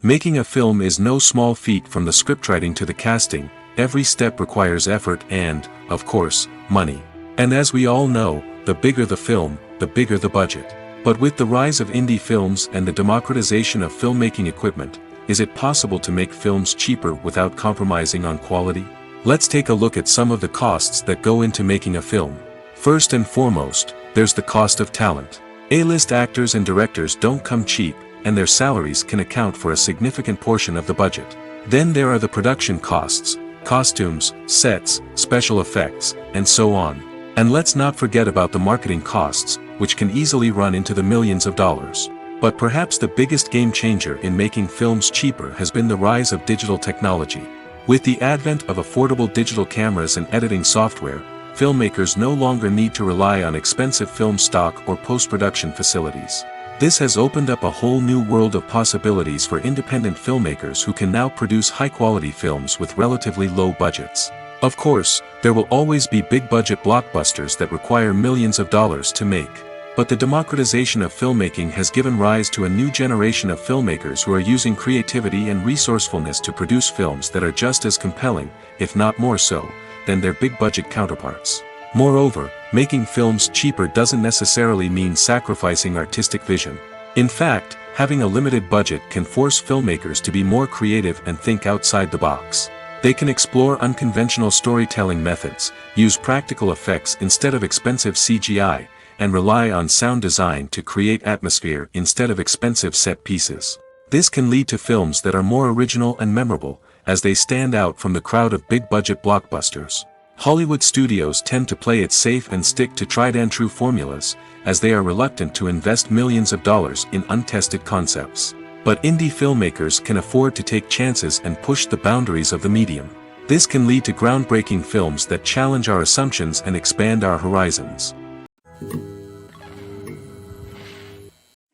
Making a film is no small feat. From the scriptwriting to the casting, every step requires effort and, of course, money. And as we all know, the bigger the film, the bigger the budget. But with the rise of indie films and the democratization of filmmaking equipment, is it possible to make films cheaper without compromising on quality? Let's take a look at some of the costs that go into making a film. First and foremost, there's the cost of talent. A-list actors and directors don't come cheap, and their salaries can account for a significant portion of the budget. Then there are the production costs, costumes, sets, special effects, and so on. And let's not forget about the marketing costs, which can easily run into the millions of dollars. But perhaps the biggest game changer in making films cheaper has been the rise of digital technology. With the advent of affordable digital cameras and editing software, filmmakers no longer need to rely on expensive film stock or post-production facilities. This has opened up a whole new world of possibilities for independent filmmakers who can now produce high-quality films with relatively low budgets. Of course, there will always be big-budget blockbusters that require millions of dollars to make. But the democratization of filmmaking has given rise to a new generation of filmmakers who are using creativity and resourcefulness to produce films that are just as compelling, if not more so, than their big-budget counterparts. Moreover, making films cheaper doesn't necessarily mean sacrificing artistic vision. In fact, having a limited budget can force filmmakers to be more creative and think outside the box. They can explore unconventional storytelling methods, use practical effects instead of expensive CGI, and rely on sound design to create atmosphere instead of expensive set pieces. This can lead to films that are more original and memorable, as they stand out from the crowd of big-budget blockbusters. Hollywood studios tend to play it safe and stick to tried-and-true formulas, as they are reluctant to invest millions of dollars in untested concepts. But indie filmmakers can afford to take chances and push the boundaries of the medium. This can lead to groundbreaking films that challenge our assumptions and expand our horizons.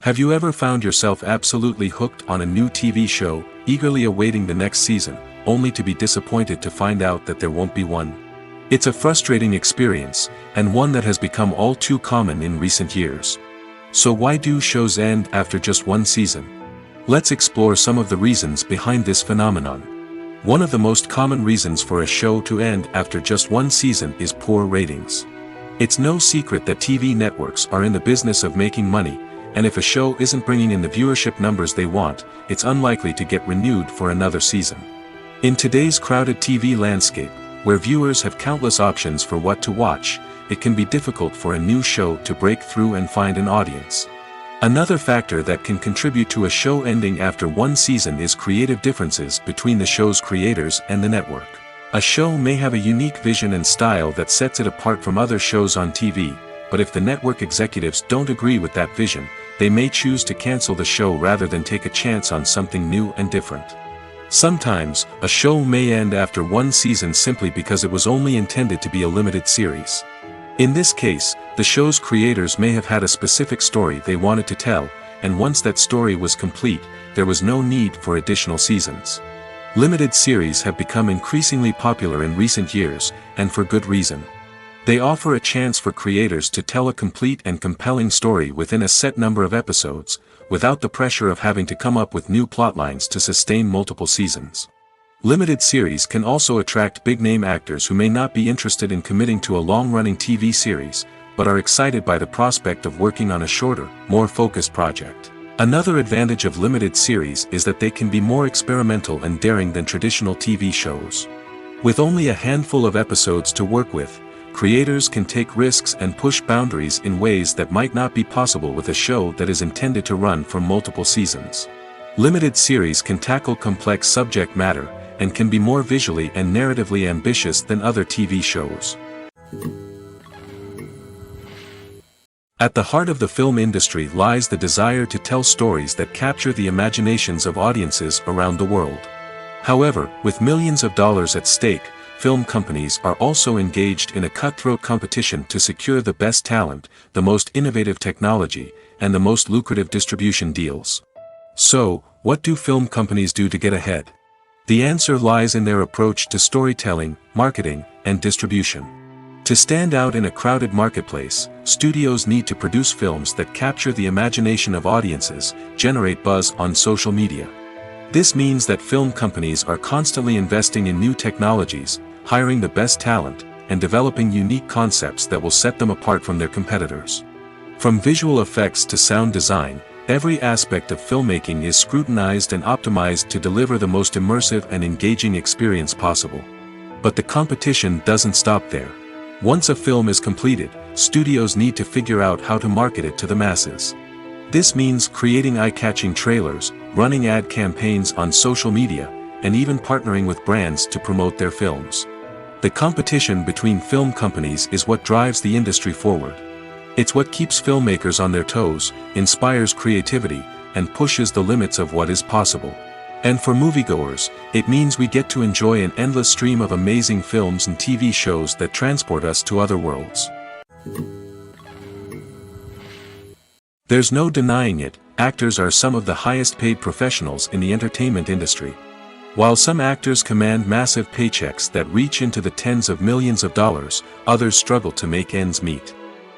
Have you ever found yourself absolutely hooked on a new TV show, eagerly awaiting the next season, only to be disappointed to find out that there won't be one? It's a frustrating experience, and one that has become all too common in recent years. So why do shows end after just one season? Let's explore some of the reasons behind this phenomenon. One of the most common reasons for a show to end after just one season is poor ratings. It's no secret that TV networks are in the business of making money, and if a show isn't bringing in the viewership numbers they want, it's unlikely to get renewed for another season. In today's crowded TV landscape, where viewers have countless options for what to watch, it can be difficult for a new show to break through and find an audience. Another factor that can contribute to a show ending after one season is creative differences between the show's creators and the network. A show may have a unique vision and style that sets it apart from other shows on TV, but if the network executives don't agree with that vision, they may choose to cancel the show rather than take a chance on something new and different. Sometimes, a show may end after one season simply because it was only intended to be a limited series. In this case, the show's creators may have had a specific story they wanted to tell, and once that story was complete, there was no need for additional seasons. Limited series have become increasingly popular in recent years, and for good reason. They offer a chance for creators to tell a complete and compelling story within a set number of episodes, without the pressure of having to come up with new plotlines to sustain multiple seasons. Limited series can also attract big-name actors who may not be interested in committing to a long-running TV series, but are excited by the prospect of working on a shorter, more focused project. Another advantage of limited series is that they can be more experimental and daring than traditional TV shows. With only a handful of episodes to work with, creators can take risks and push boundaries in ways that might not be possible with a show that is intended to run for multiple seasons. Limited series can tackle complex subject matter, and can be more visually and narratively ambitious than other TV shows. At the heart of the film industry lies the desire to tell stories that capture the imaginations of audiences around the world. However, with millions of dollars at stake, film companies are also engaged in a cutthroat competition to secure the best talent, the most innovative technology, and the most lucrative distribution deals. So, what do film companies do to get ahead? The answer lies in their approach to storytelling, marketing, and distribution. To stand out in a crowded marketplace, studios need to produce films that capture the imagination of audiences, generate buzz on social media. This means that film companies are constantly investing in new technologies, hiring the best talent, and developing unique concepts that will set them apart from their competitors. From visual effects to sound design, every aspect of filmmaking is scrutinized and optimized to deliver the most immersive and engaging experience possible. But the competition doesn't stop there. Once a film is completed, studios need to figure out how to market it to the masses. This means creating eye-catching trailers, running ad campaigns on social media, and even partnering with brands to promote their films. The competition between film companies is what drives the industry forward. It's what keeps filmmakers on their toes, inspires creativity, and pushes the limits of what is possible. And for moviegoers, it means we get to enjoy an endless stream of amazing films and TV shows that transport us to other worlds. There's no denying it, actors are some of the highest paid professionals in the entertainment industry. While some actors command massive paychecks that reach into the tens of millions of dollars, others struggle to make ends meet.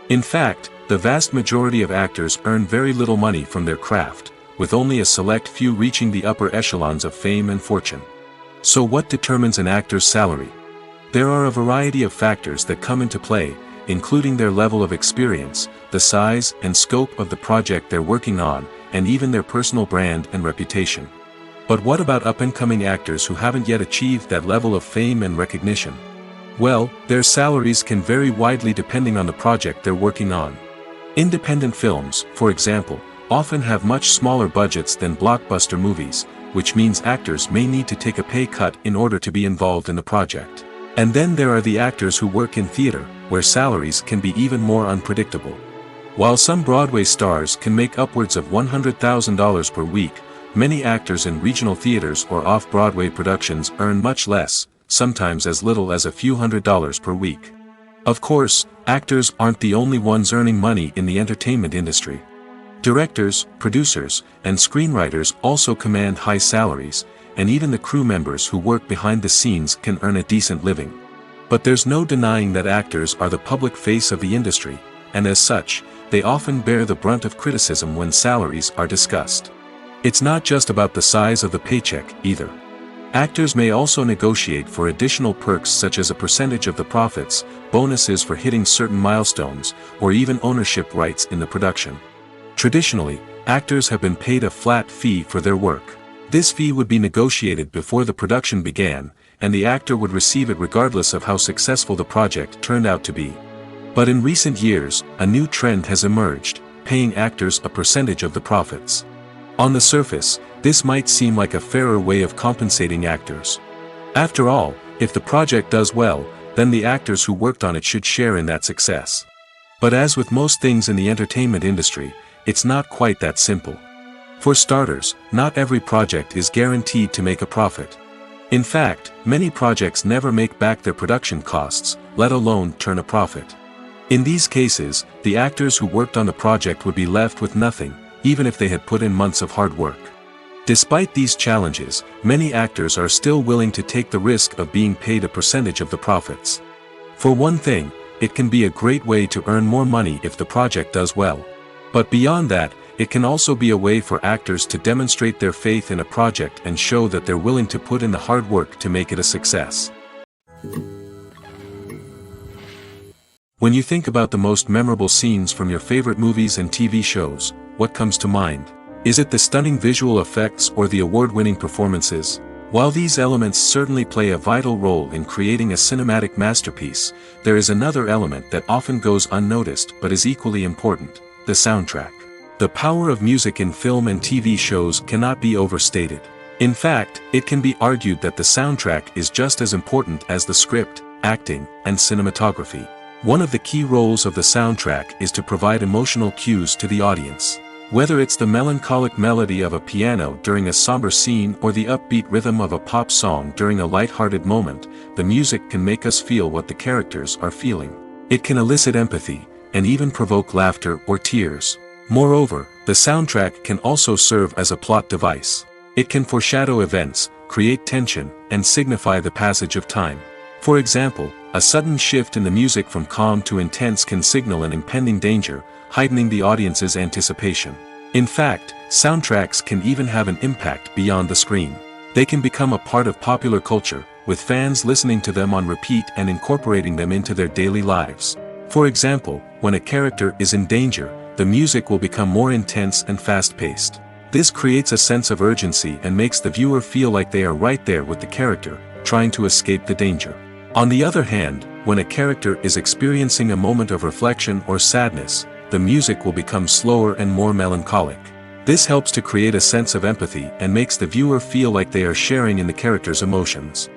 In fact, the vast majority of actors earn very little money from their craft, with only a select few reaching the upper echelons of fame and fortune. So what determines an actor's salary? There are a variety of factors that come into play, including their level of experience, the size and scope of the project they're working on, and even their personal brand and reputation. But what about up-and-coming actors who haven't yet achieved that level of fame and recognition? Well, their salaries can vary widely depending on the project they're working on. Independent films, for example, often have much smaller budgets than blockbuster movies, which means actors may need to take a pay cut in order to be involved in the project. And then there are the actors who work in theater, where salaries can be even more unpredictable. While some Broadway stars can make upwards of $100,000 per week, many actors in regional theaters or off-Broadway productions earn much less, sometimes as little as a few $100s per week. Of course, actors aren't the only ones earning money in the entertainment industry. Directors, producers, and screenwriters also command high salaries, and even the crew members who work behind the scenes can earn a decent living. But there's no denying that actors are the public face of the industry, and as such, they often bear the brunt of criticism when salaries are discussed. It's not just about the size of the paycheck, either. Actors may also negotiate for additional perks such as a percentage of the profits, bonuses for hitting certain milestones, or even ownership rights in the production. Traditionally, actors have been paid a flat fee for their work. This fee would be negotiated before the production began, and the actor would receive it regardless of how successful the project turned out to be. But in recent years, a new trend has emerged, paying actors a percentage of the profits. On the surface, this might seem like a fairer way of compensating actors. After all, if the project does well, then the actors who worked on it should share in that success. But as with most things in the entertainment industry, it's not quite that simple. For starters, not every project is guaranteed to make a profit. In fact, many projects never make back their production costs, let alone turn a profit. In these cases, the actors who worked on the project would be left with nothing, even if they had put in months of hard work. Despite these challenges, many actors are still willing to take the risk of being paid a percentage of the profits. For one thing, it can be a great way to earn more money if the project does well. But beyond that, it can also be a way for actors to demonstrate their faith in a project and show that they're willing to put in the hard work to make it a success. When you think about the most memorable scenes from your favorite movies and TV shows, what comes to mind? Is it the stunning visual effects or the award-winning performances? While these elements certainly play a vital role in creating a cinematic masterpiece, there is another element that often goes unnoticed but is equally important: the soundtrack. The power of music in film and TV shows cannot be overstated. In fact, it can be argued that the soundtrack is just as important as the script, acting, and cinematography. One of the key roles of the soundtrack is to provide emotional cues to the audience. Whether it's the melancholic melody of a piano during a somber scene or the upbeat rhythm of a pop song during a light-hearted moment, the music can make us feel what the characters are feeling. It can elicit empathy, and even provoke laughter or tears. Moreover, the soundtrack can also serve as a plot device. It can foreshadow events, create tension, and signify the passage of time. For example, a sudden shift in the music from calm to intense can signal an impending danger, heightening the audience's anticipation. In fact, soundtracks can even have an impact beyond the screen. They can become a part of popular culture, with fans listening to them on repeat and incorporating them into their daily lives. For example, when a character is in danger, the music will become more intense and fast-paced. This creates a sense of urgency and makes the viewer feel like they are right there with the character, trying to escape the danger. On the other hand, when a character is experiencing a moment of reflection or sadness, the music will become slower and more melancholic. This helps to create a sense of empathy and makes the viewer feel like they are sharing in the character's emotions.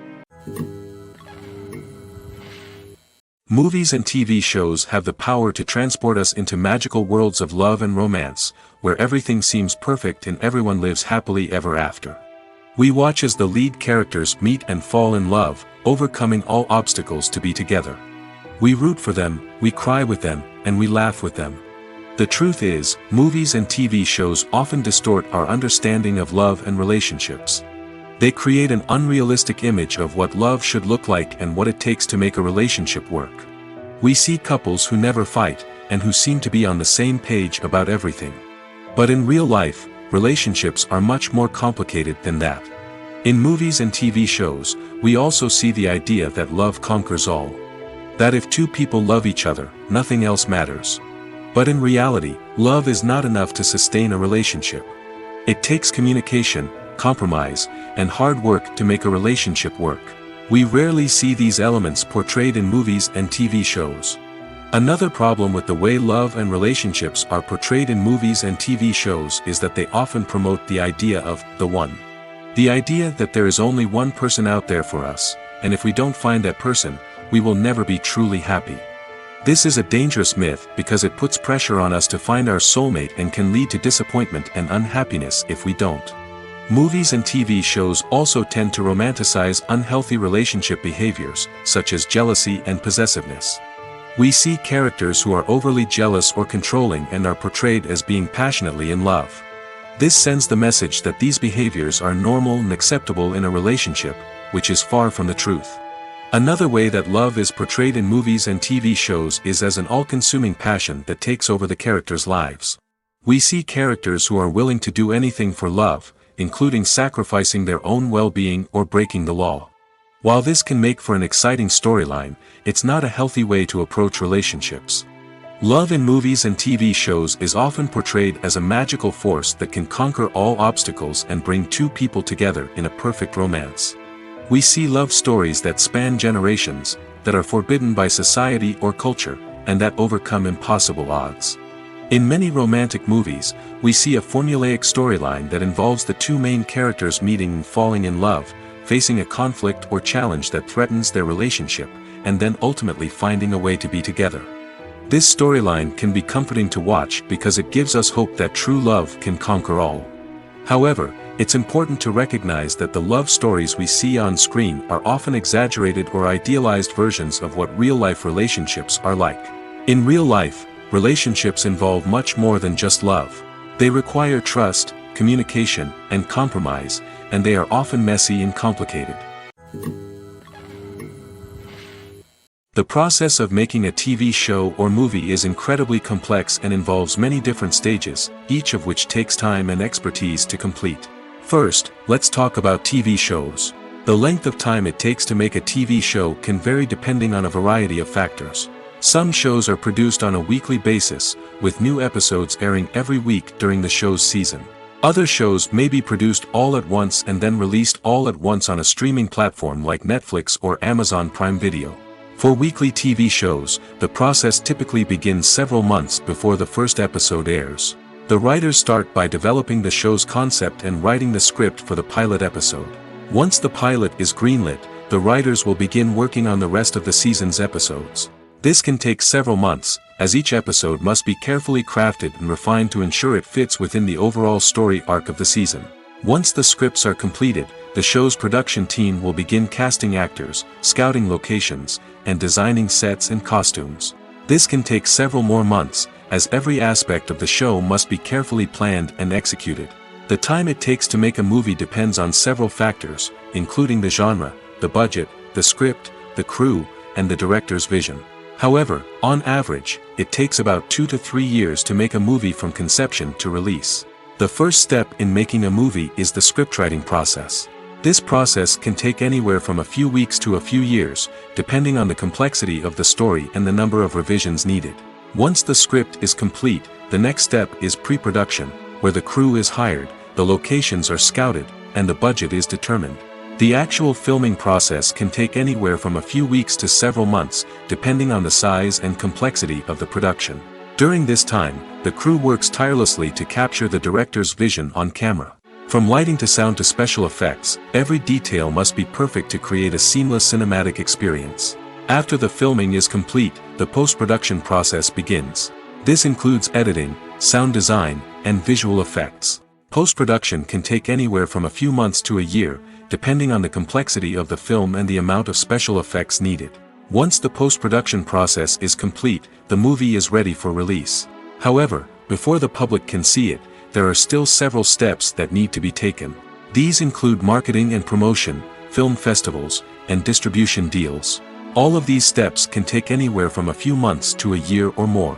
Movies and TV shows have the power to transport us into magical worlds of love and romance, where everything seems perfect and everyone lives happily ever after. We watch as the lead characters meet and fall in love, overcoming all obstacles to be together. We root for them, we cry with them, and we laugh with them. The truth is, movies and TV shows often distort our understanding of love and relationships. They create an unrealistic image of what love should look like and what it takes to make a relationship work. We see couples who never fight, and who seem to be on the same page about everything. But in real life, relationships are much more complicated than that. In movies and TV shows, we also see the idea that love conquers all. That if two people love each other, nothing else matters. But in reality, love is not enough to sustain a relationship. It takes communication, compromise, and hard work to make a relationship work. We rarely see these elements portrayed in movies and TV shows. Another problem with the way love and relationships are portrayed in movies and TV shows is that they often promote the idea of the one. The idea that there is only one person out there for us, and if we don't find that person, we will never be truly happy. This is a dangerous myth because it puts pressure on us to find our soulmate and can lead to disappointment and unhappiness if we don't. Movies and TV shows also tend to romanticize unhealthy relationship behaviors, such as jealousy and possessiveness. We see characters who are overly jealous or controlling and are portrayed as being passionately in love. This sends the message that these behaviors are normal and acceptable in a relationship, which is far from the truth. Another way that love is portrayed in movies and TV shows is as an all-consuming passion that takes over the characters' lives. We see characters who are willing to do anything for love, including sacrificing their own well-being or breaking the law. While this can make for an exciting storyline, it's not a healthy way to approach relationships. Love in movies and TV shows is often portrayed as a magical force that can conquer all obstacles and bring two people together in a perfect romance. We see love stories that span generations, that are forbidden by society or culture, and that overcome impossible odds. In many romantic movies, we see a formulaic storyline that involves the two main characters meeting and falling in love, facing a conflict or challenge that threatens their relationship, and then ultimately finding a way to be together. This storyline can be comforting to watch because it gives us hope that true love can conquer all. However, it's important to recognize that the love stories we see on screen are often exaggerated or idealized versions of what real-life relationships are like. In real life, relationships involve much more than just love. They require trust, communication, and compromise, and they are often messy and complicated. The process of making a TV show or movie is incredibly complex and involves many different stages, each of which takes time and expertise to complete. First, let's talk about TV shows. The length of time it takes to make a TV show can vary depending on a variety of factors. Some shows are produced on a weekly basis, with new episodes airing every week during the show's season. Other shows may be produced all at once and then released all at once on a streaming platform like Netflix or Amazon Prime Video. For weekly TV shows, the process typically begins several months before the first episode airs. The writers start by developing the show's concept and writing the script for the pilot episode. Once the pilot is greenlit, the writers will begin working on the rest of the season's episodes. This can take several months, as each episode must be carefully crafted and refined to ensure it fits within the overall story arc of the season. Once the scripts are completed, the show's production team will begin casting actors, scouting locations, and designing sets and costumes. This can take several more months, as every aspect of the show must be carefully planned and executed. The time it takes to make a movie depends on several factors, including the genre, the budget, the script, the crew, and the director's vision. However, on average, it takes about 2 to 3 years to make a movie from conception to release. The first step in making a movie is the scriptwriting process. This process can take anywhere from a few weeks to a few years, depending on the complexity of the story and the number of revisions needed. Once the script is complete, the next step is pre-production, where the crew is hired, the locations are scouted, and the budget is determined. The actual filming process can take anywhere from a few weeks to several months, depending on the size and complexity of the production. During this time, the crew works tirelessly to capture the director's vision on camera. From lighting to sound to special effects, every detail must be perfect to create a seamless cinematic experience. After the filming is complete, the post-production process begins. This includes editing, sound design, and visual effects. Post-production can take anywhere from a few months to a year, depending on the complexity of the film and the amount of special effects needed. Once the post-production process is complete, the movie is ready for release. However, before the public can see it, there are still several steps that need to be taken. These include marketing and promotion, film festivals, and distribution deals. All of these steps can take anywhere from a few months to a year or more.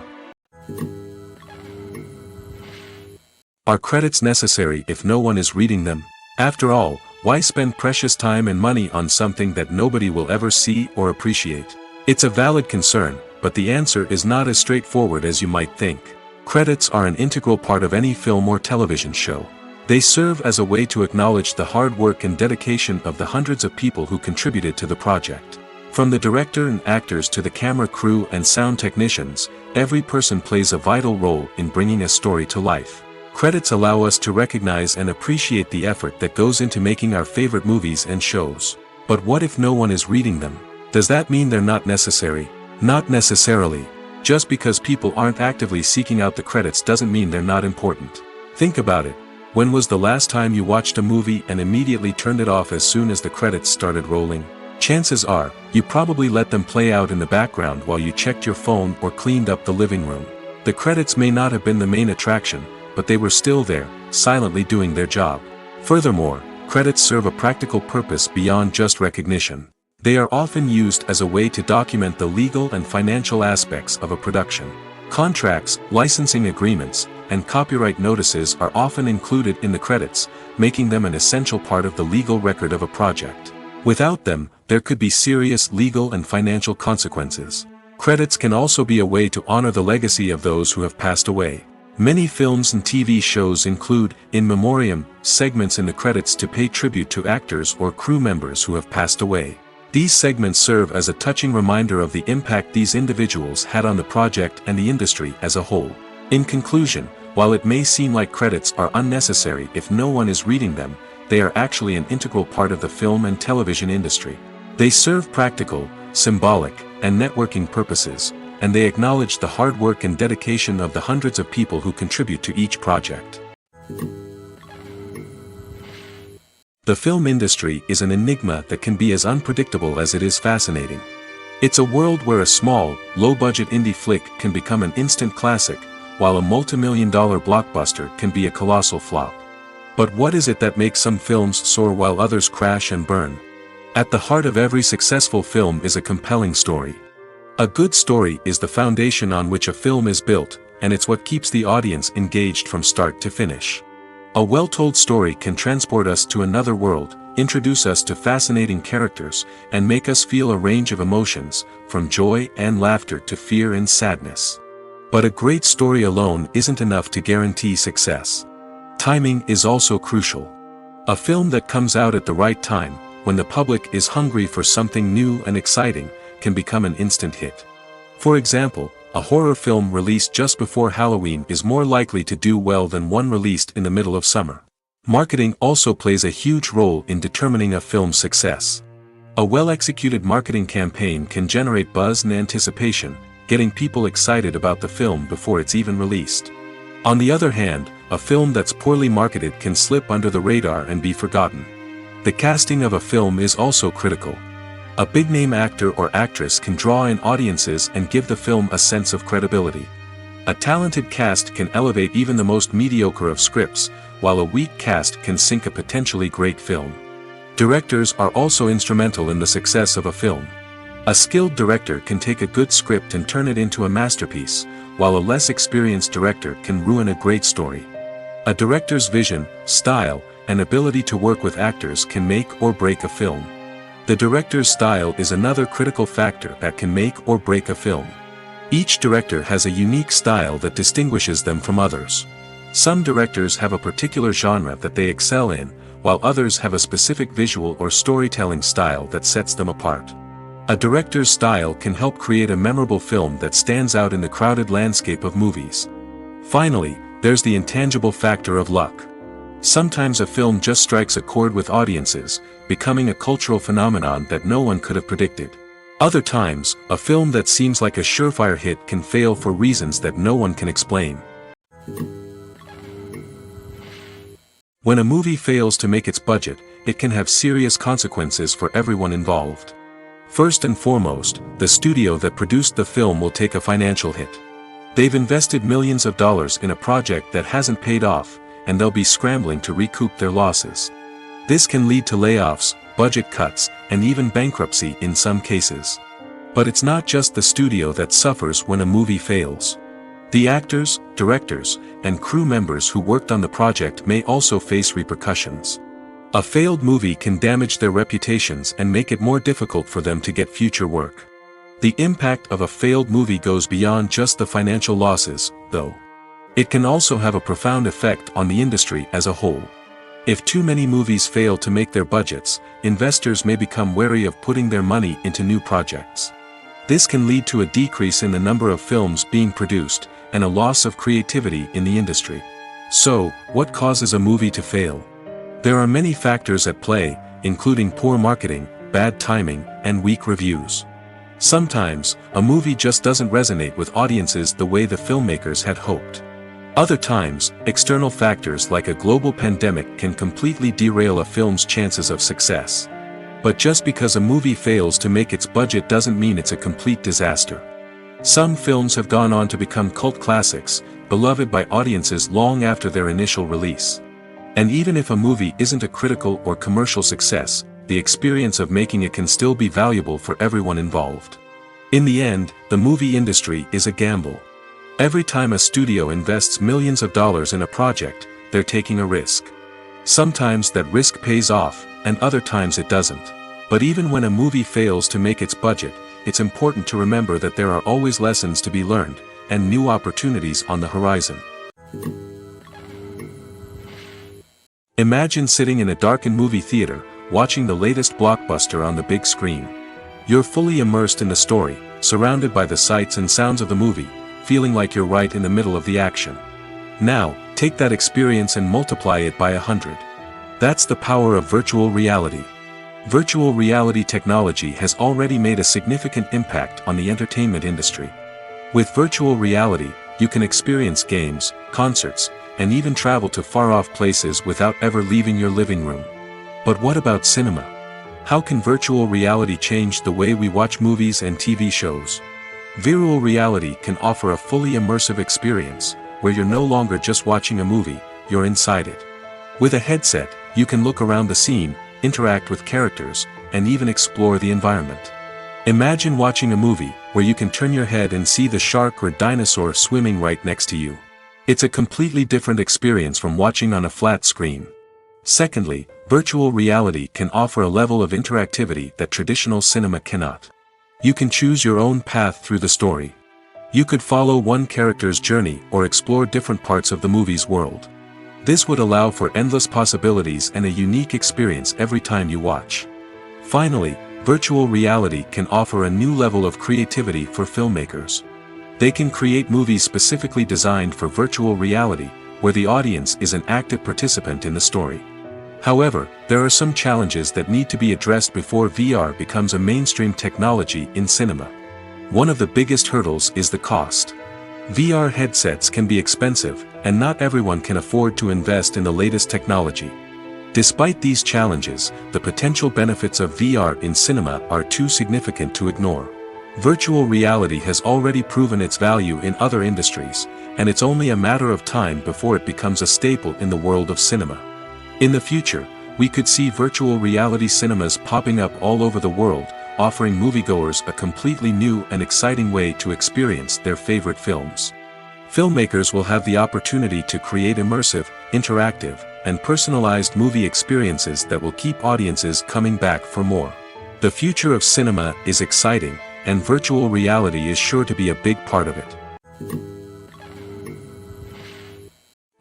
Are credits necessary if no one is reading them? After all, why spend precious time and money on something that nobody will ever see or appreciate? It's a valid concern, but the answer is not as straightforward as you might think. Credits are an integral part of any film or television show. They serve as a way to acknowledge the hard work and dedication of the hundreds of people who contributed to the project. From the director and actors to the camera crew and sound technicians, every person plays a vital role in bringing a story to life. Credits allow us to recognize and appreciate the effort that goes into making our favorite movies and shows. But what if no one is reading them? Does that mean they're not necessary? Not necessarily. Just because people aren't actively seeking out the credits doesn't mean they're not important. Think about it. When was the last time you watched a movie and immediately turned it off as soon as the credits started rolling? Chances are, you probably let them play out in the background while you checked your phone or cleaned up the living room. The credits may not have been the main attraction, but they were still there, silently doing their job. Furthermore, credits serve a practical purpose beyond just recognition. They are often used as a way to document the legal and financial aspects of a production. Contracts, licensing agreements, and copyright notices are often included in the credits, making them an essential part of the legal record of a project. Without them, there could be serious legal and financial consequences. Credits can also be a way to honor the legacy of those who have passed away. Many films and TV shows include, in memoriam, segments in the credits to pay tribute to actors or crew members who have passed away. These segments serve as a touching reminder of the impact these individuals had on the project and the industry as a whole. In conclusion, while it may seem like credits are unnecessary if no one is reading them, they are actually an integral part of the film and television industry. They serve practical, symbolic, and networking purposes, and they acknowledge the hard work and dedication of the hundreds of people who contribute to each project. The film industry is an enigma that can be as unpredictable as it is fascinating. It's a world where a small, low-budget indie flick can become an instant classic, while a multi-million-dollar blockbuster can be a colossal flop. But what is it that makes some films soar while others crash and burn? At the heart of every successful film is a compelling story. A good story is the foundation on which a film is built, and it's what keeps the audience engaged from start to finish. A well-told story can transport us to another world, introduce us to fascinating characters, and make us feel a range of emotions, from joy and laughter to fear and sadness. But a great story alone isn't enough to guarantee success. Timing is also crucial. A film that comes out at the right time, when the public is hungry for something new and exciting, can become an instant hit. For example, a horror film released just before Halloween is more likely to do well than one released in the middle of summer. Marketing also plays a huge role in determining a film's success. A well-executed marketing campaign can generate buzz and anticipation, getting people excited about the film before it's even released. On the other hand, a film that's poorly marketed can slip under the radar and be forgotten. The casting of a film is also critical. A big-name actor or actress can draw in audiences and give the film a sense of credibility. A talented cast can elevate even the most mediocre of scripts, while a weak cast can sink a potentially great film. Directors are also instrumental in the success of a film. A skilled director can take a good script and turn it into a masterpiece, while a less experienced director can ruin a great story. A director's vision, style, and ability to work with actors can make or break a film. The director's style is another critical factor that can make or break a film. Each director has a unique style that distinguishes them from others. Some directors have a particular genre that they excel in, while others have a specific visual or storytelling style that sets them apart. A director's style can help create a memorable film that stands out in the crowded landscape of movies. Finally, there's the intangible factor of luck. Sometimes a film just strikes a chord with audiences, becoming a cultural phenomenon that no one could have predicted. Other times, a film that seems like a surefire hit can fail for reasons that no one can explain. When a movie fails to make its budget, it can have serious consequences for everyone involved. First and foremost, the studio that produced the film will take a financial hit. They've invested millions of dollars in a project that hasn't paid off, and they'll be scrambling to recoup their losses. This can lead to layoffs, budget cuts, and even bankruptcy in some cases. But it's not just the studio that suffers when a movie fails. The actors, directors, and crew members who worked on the project may also face repercussions. A failed movie can damage their reputations and make it more difficult for them to get future work. The impact of a failed movie goes beyond just the financial losses, though. It can also have a profound effect on the industry as a whole. If too many movies fail to make their budgets, investors may become wary of putting their money into new projects. This can lead to a decrease in the number of films being produced, and a loss of creativity in the industry. So, what causes a movie to fail? There are many factors at play, including poor marketing, bad timing, and weak reviews. Sometimes, a movie just doesn't resonate with audiences the way the filmmakers had hoped. Other times, external factors like a global pandemic can completely derail a film's chances of success. But just because a movie fails to make its budget doesn't mean it's a complete disaster. Some films have gone on to become cult classics, beloved by audiences long after their initial release. And even if a movie isn't a critical or commercial success, the experience of making it can still be valuable for everyone involved. In the end, the movie industry is a gamble. Every time a studio invests millions of dollars in a project, they're taking a risk. Sometimes that risk pays off, and other times it doesn't. But even when a movie fails to make its budget, it's important to remember that there are always lessons to be learned, and new opportunities on the horizon. Imagine sitting in a darkened movie theater, watching the latest blockbuster on the big screen. You're fully immersed in the story, surrounded by the sights and sounds of the movie, feeling like you're right in the middle of the action. Now, take that experience and multiply it by 100. That's the power of virtual reality. Virtual reality technology has already made a significant impact on the entertainment industry. With virtual reality, you can experience games, concerts, and even travel to far-off places without ever leaving your living room. But what about cinema? How can virtual reality change the way we watch movies and TV shows? Virtual reality can offer a fully immersive experience, where you're no longer just watching a movie, you're inside it. With a headset, you can look around the scene, interact with characters, and even explore the environment. Imagine watching a movie, where you can turn your head and see the shark or dinosaur swimming right next to you. It's a completely different experience from watching on a flat screen. Secondly, virtual reality can offer a level of interactivity that traditional cinema cannot. You can choose your own path through the story. You could follow one character's journey or explore different parts of the movie's world. This would allow for endless possibilities and a unique experience every time you watch. Finally, virtual reality can offer a new level of creativity for filmmakers. They can create movies specifically designed for virtual reality, where the audience is an active participant in the story. However, there are some challenges that need to be addressed before VR becomes a mainstream technology in cinema. One of the biggest hurdles is the cost. VR headsets can be expensive, and not everyone can afford to invest in the latest technology. Despite these challenges, the potential benefits of VR in cinema are too significant to ignore. Virtual reality has already proven its value in other industries, and it's only a matter of time before it becomes a staple in the world of cinema. In the future, we could see virtual reality cinemas popping up all over the world, offering moviegoers a completely new and exciting way to experience their favorite films. Filmmakers will have the opportunity to create immersive, interactive, and personalized movie experiences that will keep audiences coming back for more. The future of cinema is exciting, and virtual reality is sure to be a big part of it.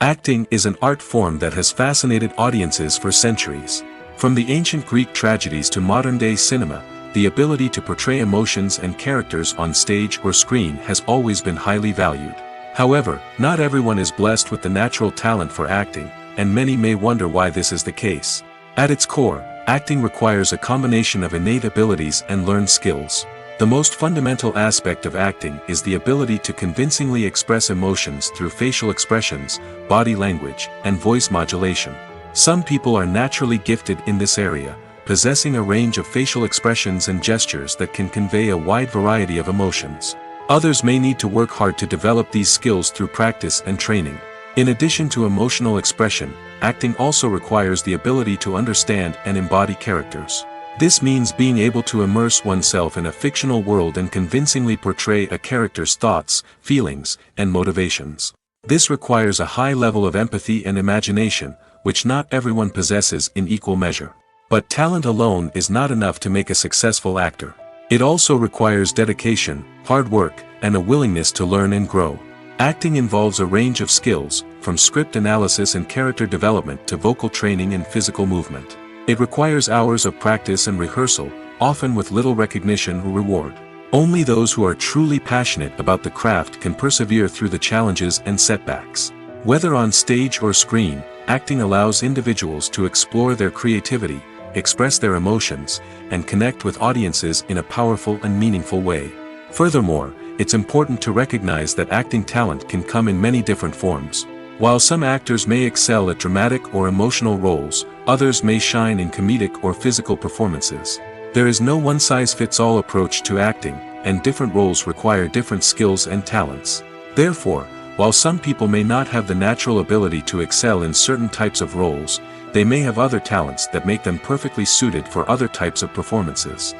Acting is an art form that has fascinated audiences for centuries. From the ancient Greek tragedies to modern-day cinema, the ability to portray emotions and characters on stage or screen has always been highly valued. However, not everyone is blessed with the natural talent for acting, and many may wonder why this is the case. At its core, acting requires a combination of innate abilities and learned skills. The most fundamental aspect of acting is the ability to convincingly express emotions through facial expressions, body language, and voice modulation. Some people are naturally gifted in this area, possessing a range of facial expressions and gestures that can convey a wide variety of emotions. Others may need to work hard to develop these skills through practice and training. In addition to emotional expression, acting also requires the ability to understand and embody characters. This means being able to immerse oneself in a fictional world and convincingly portray a character's thoughts, feelings, and motivations. This requires a high level of empathy and imagination, which not everyone possesses in equal measure. But talent alone is not enough to make a successful actor. It also requires dedication, hard work, and a willingness to learn and grow. Acting involves a range of skills, from script analysis and character development to vocal training and physical movement. It requires hours of practice and rehearsal, often with little recognition or reward. Only those who are truly passionate about the craft can persevere through the challenges and setbacks. Whether on stage or screen, acting allows individuals to explore their creativity, express their emotions, and connect with audiences in a powerful and meaningful way. Furthermore, it's important to recognize that acting talent can come in many different forms. While some actors may excel at dramatic or emotional roles, others may shine in comedic or physical performances. There is no one-size-fits-all approach to acting, and different roles require different skills and talents. Therefore, while some people may not have the natural ability to excel in certain types of roles, they may have other talents that make them perfectly suited for other types of performances.